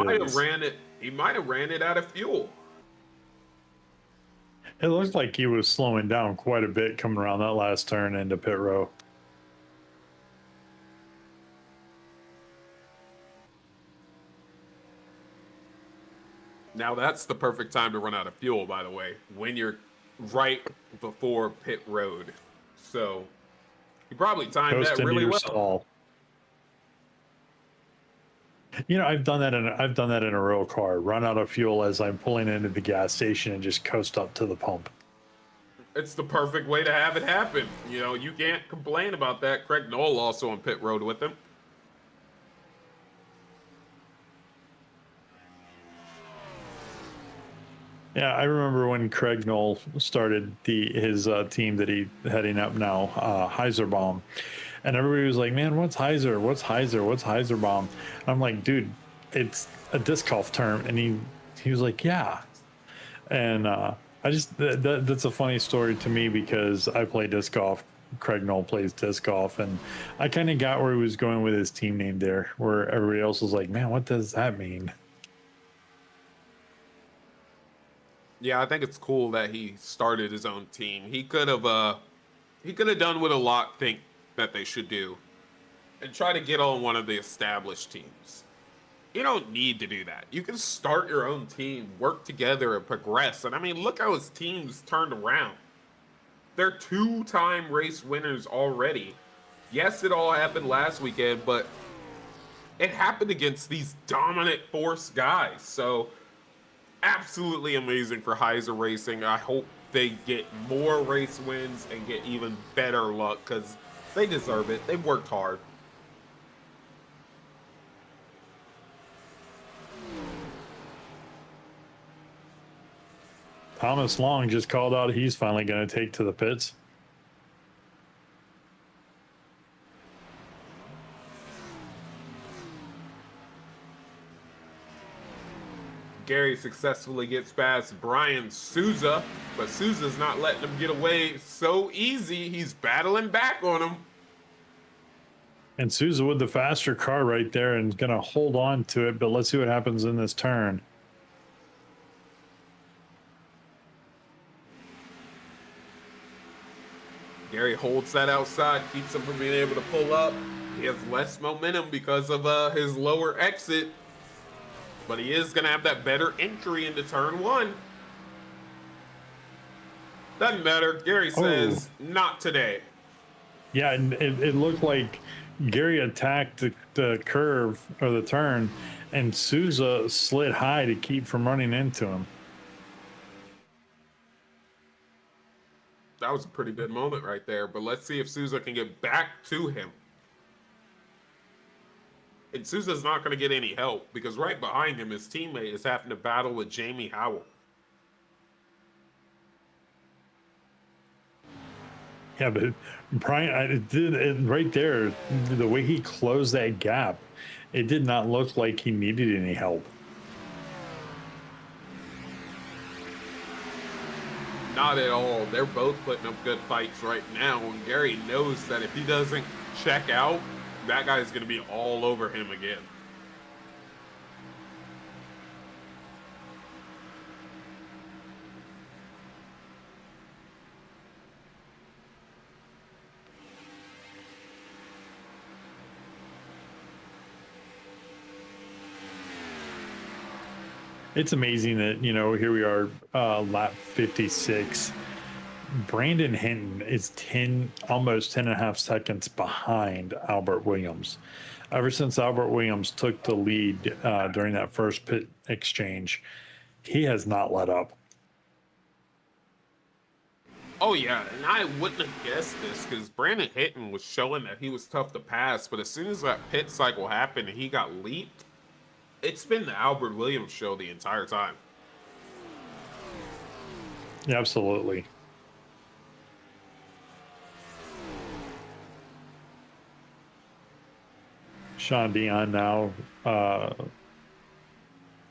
He might have ran it out of fuel. It looks like he was slowing down quite a bit coming around that last turn into pit row. Now that's the perfect time to run out of fuel, by the way, when you're right before pit road. So you probably timed that really well. Stall. You know, I've done that in a real car. Run out of fuel as I'm pulling into the gas station and just coast up to the pump. It's the perfect way to have it happen. You know, you can't complain about that. Craig Knoll also on pit road with him. Yeah, I remember when Craig Knoll started his team that he's heading up now, Heiserbaum, and everybody was like, "Man, what's Heiser? What's Heiser? What's Heiserbaum?" And I'm like, "Dude, it's a disc golf term." And he was like, "Yeah," and I just that's a funny story to me because I play disc golf. Craig Knoll plays disc golf, and I kind of got where he was going with his team name there, where everybody else was like, "Man, what does that mean?" Yeah, I think it's cool that he started his own team. He could have done what a lot think that they should do and try to get on one of the established teams. You don't need to do that. You can start your own team, work together, and progress. And I mean, look how his team's turned around. They're 2-time race winners already. Yes, it all happened last weekend, but it happened against these dominant force guys. So absolutely amazing for Heiser Racing. I hope they get more race wins and get even better luck because they deserve it. They've worked hard. Thomas Long just called out he's finally going to take to the pits. Gary successfully gets past Brian Souza, but Souza's not letting him get away so easy. He's battling back on him. And Souza with the faster car right there and going to hold on to it, but let's see what happens in this turn. Gary holds that outside, keeps him from being able to pull up. He has less momentum because of his lower exit. But he is going to have that better entry into turn 1. Doesn't matter. Gary says, not today. Yeah, and it looked like Gary attacked the curve or the turn, and Souza slid high to keep from running into him. That was a pretty good moment right there. But let's see if Souza can get back to him. And Souza's not going to get any help because right behind him, his teammate is having to battle with Jamie Howell. Yeah, but Brian, it did it right there. The way he closed that gap, it did not look like he needed any help. Not at all. They're both putting up good fights right now, and Gary knows that if he doesn't check out, that guy's going to be all over him again. It's amazing that, here we are, lap 56. Brandon Hinton is almost 10 and a half seconds behind Albert Williams. Ever since Albert Williams took the lead during that first pit exchange, he has not let up. Oh, yeah, and I wouldn't have guessed this because Brandon Hinton was showing that he was tough to pass, but as soon as that pit cycle happened and he got leaped, it's been the Albert Williams show the entire time. Yeah, absolutely. Sean Dion now,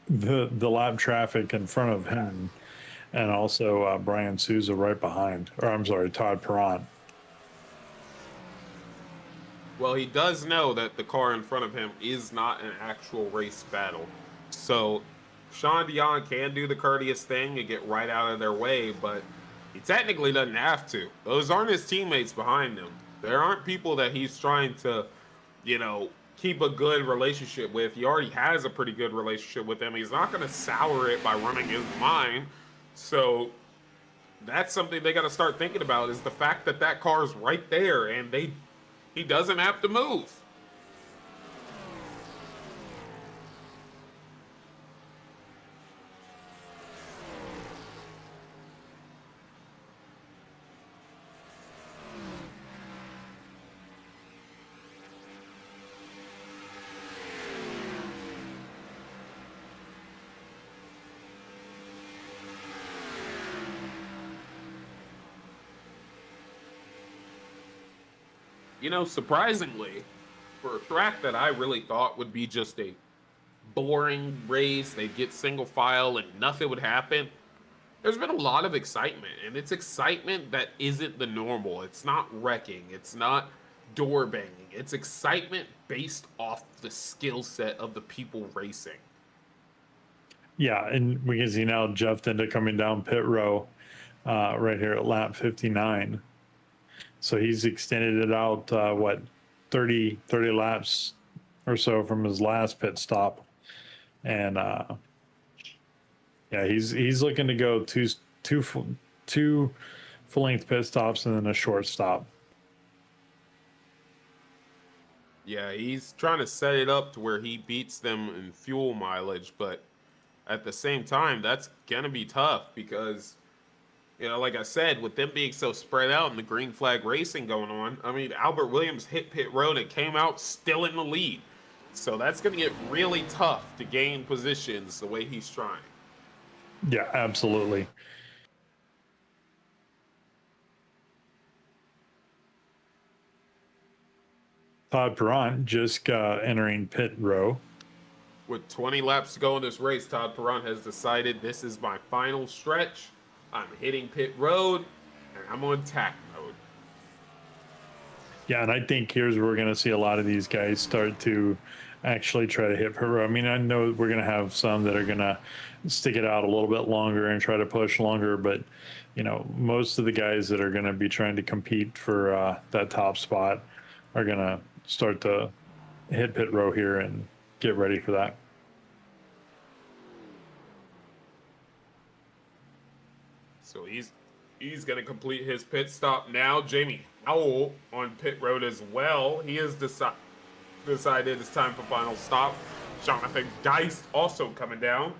the lap traffic in front of him, and also Brian Souza right behind, or I'm sorry, Todd Perront. Well, he does know that the car in front of him is not an actual race battle. So Sean Dion can do the courteous thing and get right out of their way, but he technically doesn't have to. Those aren't his teammates behind him. There aren't people that he's trying to, keep a good relationship with. He already has a pretty good relationship with them. He's not going to sour it by running his mind. So that's something they got to start thinking about, is the fact that that car is right there and he doesn't have to move. Surprisingly, for a track that I really thought would be just a boring race, they'd get single file and nothing would happen, there's been a lot of excitement, and it's excitement that isn't the normal. It's not wrecking, it's not door banging, it's excitement based off the skill set of the people racing. Yeah, and we can see now Jeff Dinda coming down pit row right here at lap 59. So he's extended it out, 30 laps or so from his last pit stop. And yeah, he's looking to go two full-length pit stops and then a short stop. Yeah, he's trying to set it up to where he beats them in fuel mileage, but at the same time, that's going to be tough because, like I said, with them being so spread out and the green flag racing going on, I mean, Albert Williams hit pit road and came out still in the lead. So that's going to get really tough to gain positions the way he's trying. Yeah, absolutely. Todd Perront just entering pit row. With 20 laps to go in this race, Todd Perront has decided this is my final stretch. I'm hitting pit road, and I'm on tack mode. Yeah, and I think here's where we're going to see a lot of these guys start to actually try to hit pit road. I mean, I know we're going to have some that are going to stick it out a little bit longer and try to push longer, but, most of the guys that are going to be trying to compete for that top spot are going to start to hit pit row here and get ready for that. So he's going to complete his pit stop now. Jamie Howell on pit road as well. He has decided it's time for final stop. Jonathan Geist also coming down.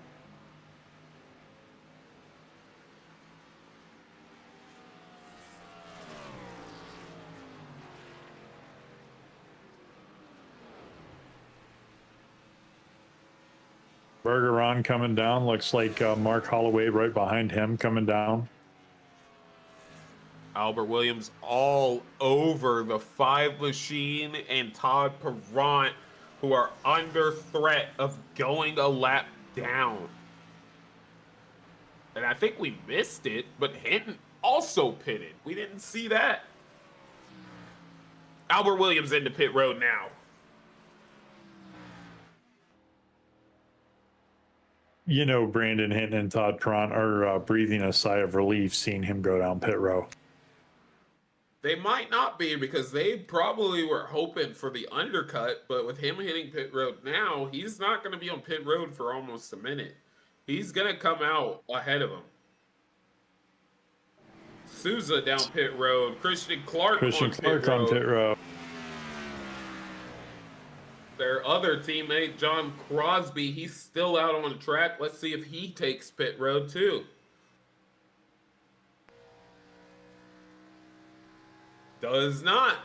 Bergeron coming down. Looks like Mark Holloway right behind him coming down. Albert Williams all over the 5 machine and Todd Perrant, who are under threat of going a lap down. And I think we missed it, but Hinton also pitted. We didn't see that. Albert Williams into pit road now. You know, Brandon Hinton and Todd Perrant are breathing a sigh of relief seeing him go down pit row. They might not be, because they probably were hoping for the undercut, but with him hitting pit road now, he's not going to be on pit road for almost a minute. He's going to come out ahead of him. Souza down pit road. Christian Clark on pit road. Their other teammate, John Crosby, he's still out on the track. Let's see if he takes pit road too. Does not.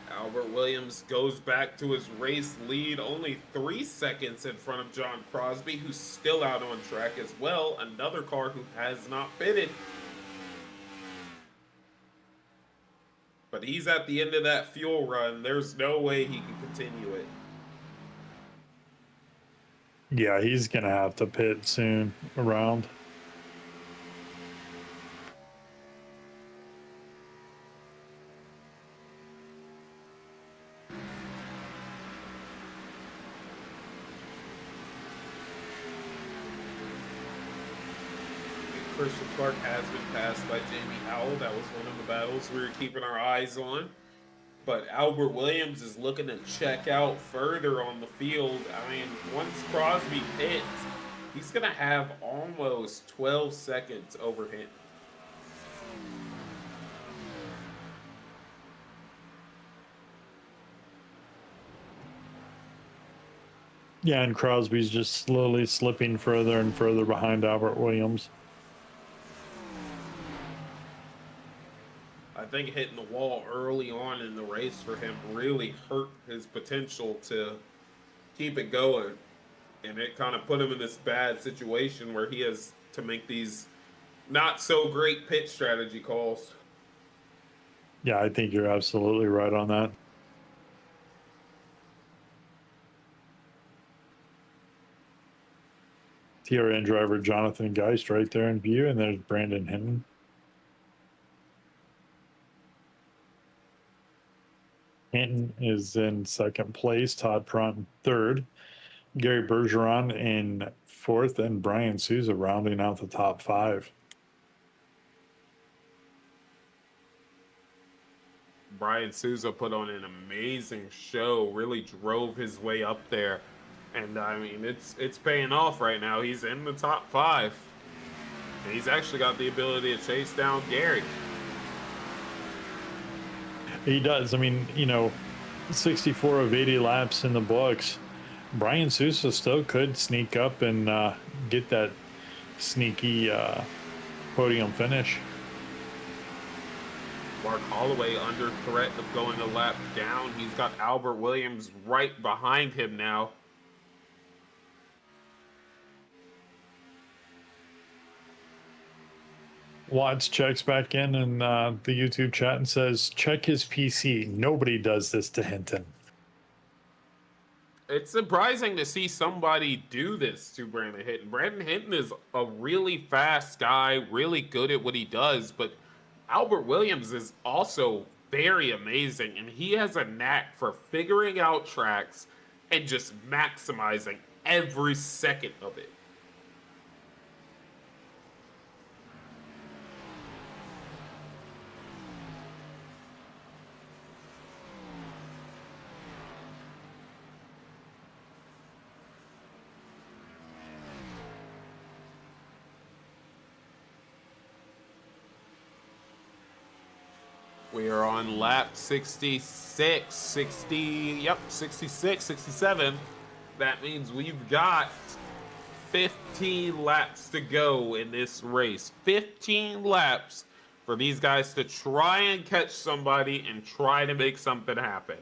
Albert Williams goes back to his race lead, only 3 seconds in front of John Crosby, who's still out on track as well. Another car who has not pitted. But he's at the end of that fuel run. There's no way he can continue it. Yeah, he's going to have to pit soon around. Christian Clark has been passed by Jamie Howell. That was one of the battles we were keeping our eyes on. But Albert Williams is looking to check out further on the field. I mean, once Crosby pits, he's going to have almost 12 seconds over him. Yeah, and Crosby's just slowly slipping further and further behind Albert Williams. I think hitting the wall early on in the race for him really hurt his potential to keep it going. And it kind of put him in this bad situation where he has to make these not so great pit strategy calls. Yeah, I think you're absolutely right on that. TRN driver Jonathan Geist right there in view, and there's Brandon Hinton. Hinton is in second place, Todd Perrant in third, Gary Bergeron in fourth, and Brian Souza rounding out the top 5. Brian Souza put on an amazing show, really drove his way up there. And I mean, it's paying off right now. He's in the top 5. And he's actually got the ability to chase down Gary. He does. I mean, 64 of 80 laps in the books. Brian Souza still could sneak up and get that sneaky podium finish. Mark Holloway under threat of going a lap down. He's got Albert Williams right behind him now. Watts checks back in the YouTube chat and says, check his PC. Nobody does this to Hinton. It's surprising to see somebody do this to Brandon Hinton. Brandon Hinton is a really fast guy, really good at what he does, but Albert Williams is also very amazing, and he has a knack for figuring out tracks and just maximizing every second of it. We are on lap 66, 66, 67. That means we've got 15 laps to go in this race. 15 laps for these guys to try and catch somebody and try to make something happen.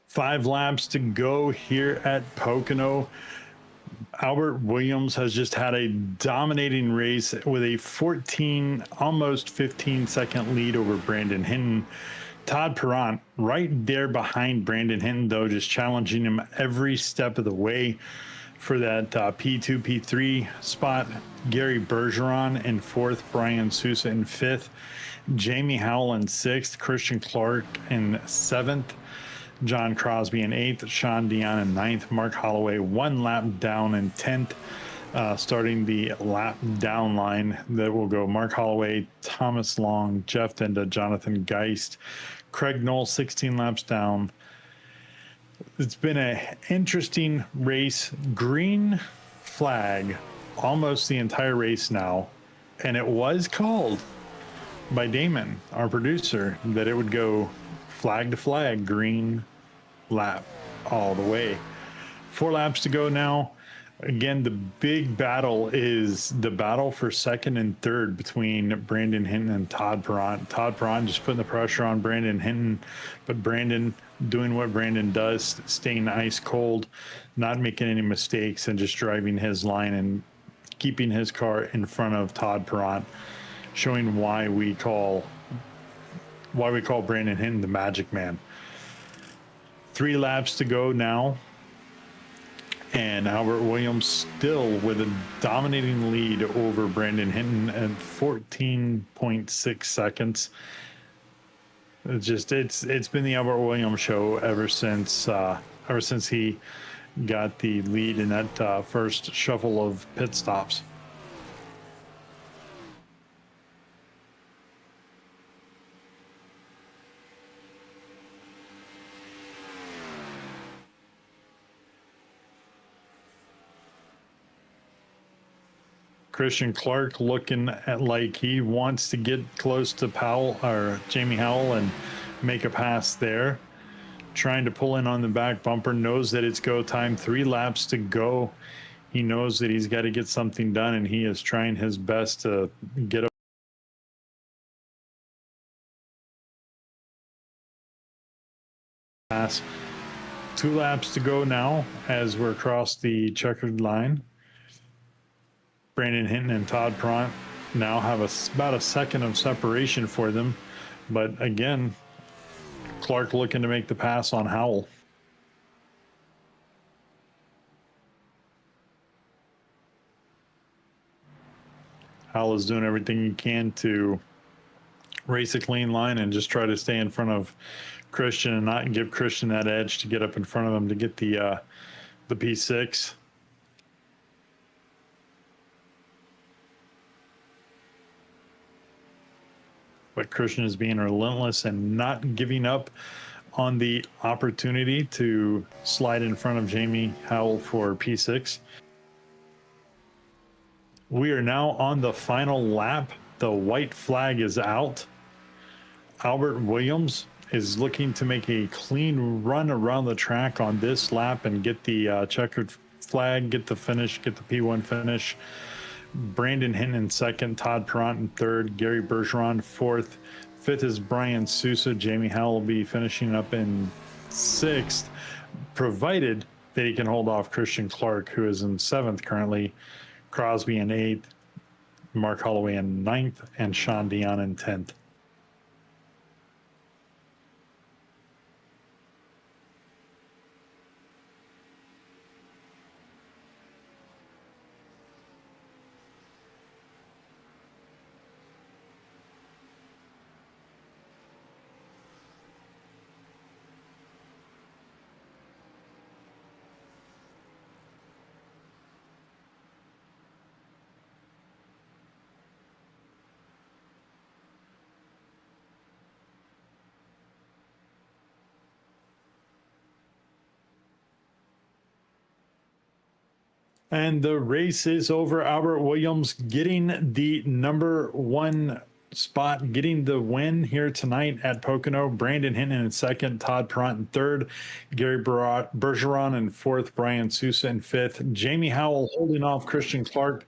5 laps to go here at Pocono. Albert Williams has just had a dominating race with a 14, almost 15-second lead over Brandon Hinton. Todd Perront right there behind Brandon Hinton, though, just challenging him every step of the way for that P2, P3 spot. Gary Bergeron in 4th, Brian Sousa in 5th, Jamie Howell in 6th, Christian Clark in 7th, John Crosby in 8th, Sean Dion in 9th, Mark Holloway 1 lap down in 10th. Starting the lap down line that will go Mark Holloway, Thomas Long, Jeff Denda, Jonathan Geist, Craig Knoll 16 laps down. It's been an interesting race. Green flag almost the entire race now, and it was called by Damon, our producer, that it would go flag to flag, green lap all the way. 4 laps to go now. Again, the big battle is the battle for 2nd and 3rd between Brandon Hinton and Todd Perront. Todd Perront just putting the pressure on Brandon Hinton, but Brandon doing what Brandon does, staying ice cold, not making any mistakes, and just driving his line and keeping his car in front of Todd Perront, showing why we call Brandon Hinton the Magic Man. 3 laps to go now. And Albert Williams still with a dominating lead over Brandon Hinton at 14.6 seconds. It's been the Albert Williams show ever since he got the lead in that first shuffle of pit stops. Christian Clark looking at like he wants to get close to Powell or Jamie Howell and make a pass there. Trying to pull in on the back bumper, knows that it's go time, 3 laps to go. He knows that he's got to get something done, and he is trying his best to get a pass. 2 laps to go now as we're across the checkered line. Brandon Hinton and Todd Perront now have about a second of separation for them. But again, Clark looking to make the pass on Howell. Howell is doing everything he can to race a clean line and just try to stay in front of Christian and not give Christian that edge to get up in front of him to get the P6. But Christian is being relentless and not giving up on the opportunity to slide in front of Jamie Howell for P6. We are now on the final lap. The white flag is out. Albert Williams is looking to make a clean run around the track on this lap and get the checkered flag, get the finish, get the P1 finish. Brandon Hinton in 2nd, Todd Perront in 3rd, Gary Bergeron 4th. 5th is Brian Sousa. Jamie Howell will be finishing up in 6th, provided that he can hold off Christian Clark, who is in 7th currently, Crosby in 8th, Mark Holloway in 9th, and Sean Dion in 10th. And the race is over. Albert Williams getting the number 1 spot, getting the win here tonight at Pocono. Brandon Hinton in 2nd, Todd Perront in 3rd, Gary Bergeron in 4th, Brian Sousa in 5th, Jamie Howell holding off Christian Clark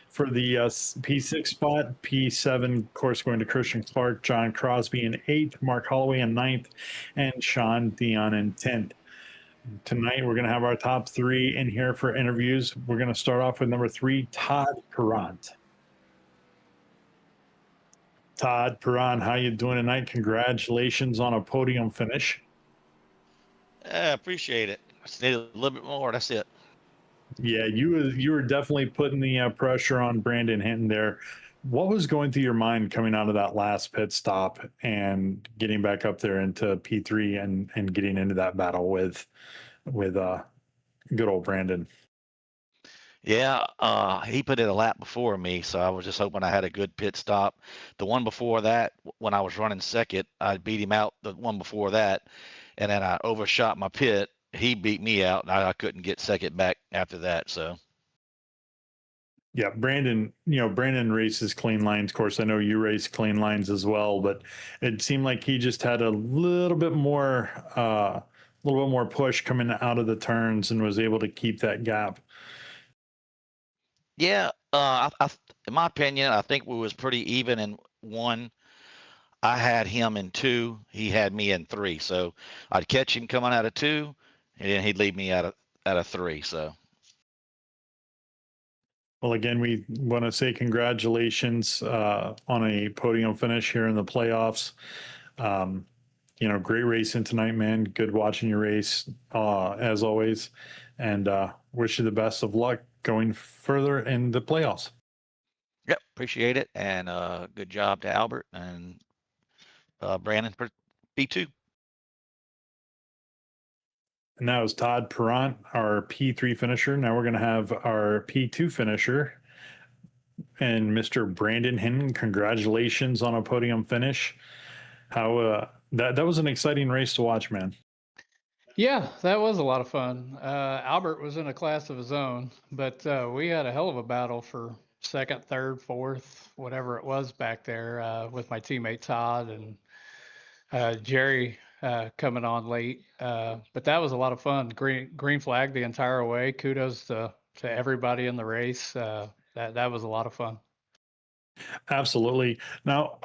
for the P6 spot. P7, of course, going to Christian Clark, John Crosby in 8th, Mark Holloway in 9th, and Sean Dion in 10th. Tonight, we're going to have our top 3 in here for interviews. We're going to start off with number 3, Todd Perrant. Todd Perrant, how you doing tonight? Congratulations on a podium finish. Yeah, appreciate it. Just need a little bit more. That's it. Yeah, you were definitely putting the pressure on Brandon Hinton there. What was going through your mind coming out of that last pit stop and getting back up there into P3 and getting into that battle with good old Brandon? Yeah, he put in a lap before me, so I was just hoping I had a good pit stop. The one before that, when I was running second, I beat him out the one before that, and then I overshot my pit. He beat me out, and I couldn't get second back after that. So Yeah, Brandon races clean lines. Of course, I know you race clean lines as well, but it seemed like he just had a little bit more push coming out of the turns and was able to keep that gap. yeah, in my opinion, I think we was pretty even in one. I had him in two. He had me in three. So I'd catch him coming out of two, and then he'd leave me out of three. So Well, again, we want to say congratulations on a podium finish here in the playoffs. Great racing tonight, man. Good watching your race as always, and wish you the best of luck going further in the playoffs. yep, appreciate it, and good job to Albert and Brandon for B2. And that was Todd Perrant, our P3 finisher. Now we're going to have our P2 finisher and Mr. Brandon Hinton. Congratulations on a podium finish. How that was an exciting race to watch, man. Yeah, that was a lot of fun. Albert was in a class of his own, but we had a hell of a battle for second, third, fourth, whatever it was back there with my teammate Todd and Jerry coming on late. But that was a lot of fun. Green flag the entire way. Kudos to everybody in the race. That was a lot of fun. Absolutely. Now,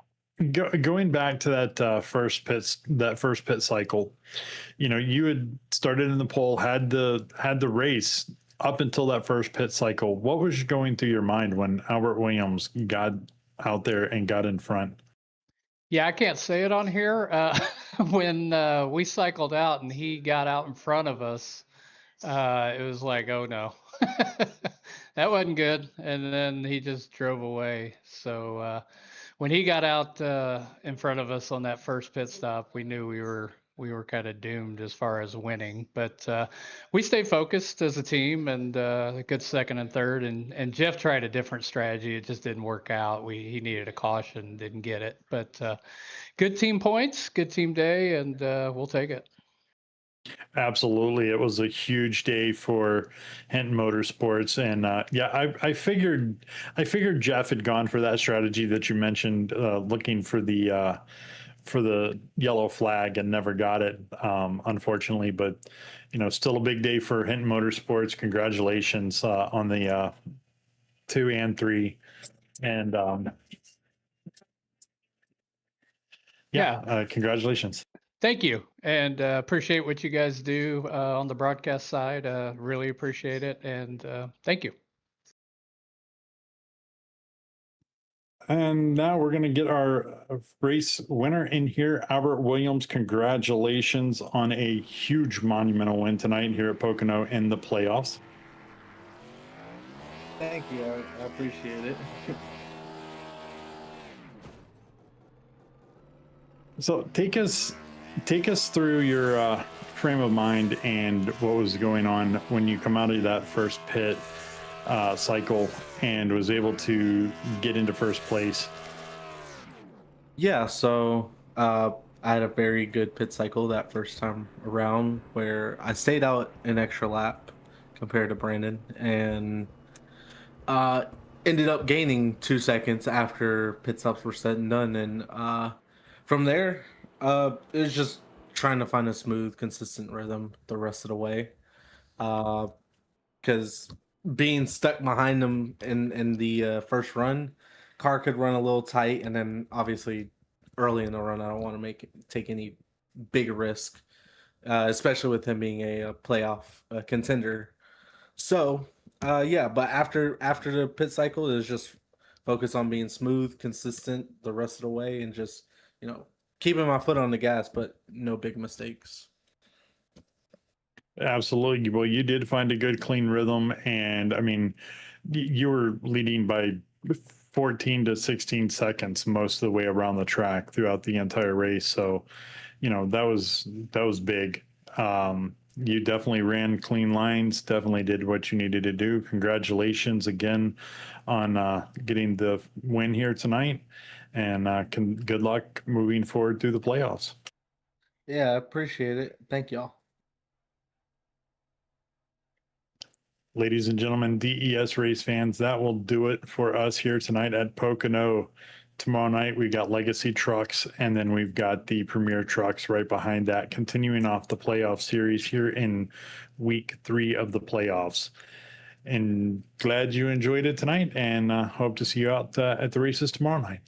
going back to that first pit cycle, you had started in the pole, had the race up until that first pit cycle. What was going through your mind when Albert Williams got out there and got in front? Yeah, I can't say it on here. When we cycled out and he got out in front of us, it was like, oh no, that wasn't good. And then he just drove away. So when he got out in front of us on that first pit stop, we knew we were kind of doomed as far as winning. But we stayed focused as a team and a good second and third. And Jeff tried a different strategy. It just didn't work out. He needed a caution, didn't get it. But good team points, good team day, and we'll take it. Absolutely, it was a huge day for Hinton Motorsports, and I figured Jeff had gone for that strategy that you mentioned, looking for the yellow flag and never got it, unfortunately. But still a big day for Hinton Motorsports. Congratulations on the 2 and 3, and congratulations. Thank you, and appreciate what you guys do on the broadcast side. Really appreciate it, and thank you. And now we're going to get our race winner in here, Albert Williams. Congratulations on a huge monumental win tonight here at Pocono in the playoffs. Thank you. I appreciate it. So take us through your frame of mind and what was going on when you come out of that first pit cycle and was able to get into first place. Yeah, so I had a very good pit cycle that first time around where I stayed out an extra lap compared to Brandon and ended up gaining 2 seconds after pit stops were said and done. And from there, it was just trying to find a smooth, consistent rhythm the rest of the way. Because being stuck behind them in the first run, car could run a little tight, and then obviously early in the run, I don't want to take any big risk especially with him being a playoff contender. So, yeah, but after the pit cycle is just focus on being smooth, consistent the rest of the way, and just keeping my foot on the gas, but no big mistakes. Absolutely. Well, you did find a good, clean rhythm, and I mean, you were leading by 14 to 16 seconds most of the way around the track throughout the entire race. So, that was big. You definitely ran clean lines, definitely did what you needed to do. Congratulations again on getting the win here tonight, and good luck moving forward through the playoffs. Yeah, I appreciate it. Thank y'all. Ladies and gentlemen, DES race fans, that will do it for us here tonight at Pocono. Tomorrow night, we got Legacy Trucks, and then we've got the Premier Trucks right behind that, continuing off the playoff series here in week 3 of the playoffs. And glad you enjoyed it tonight, and hope to see you out at the races tomorrow night.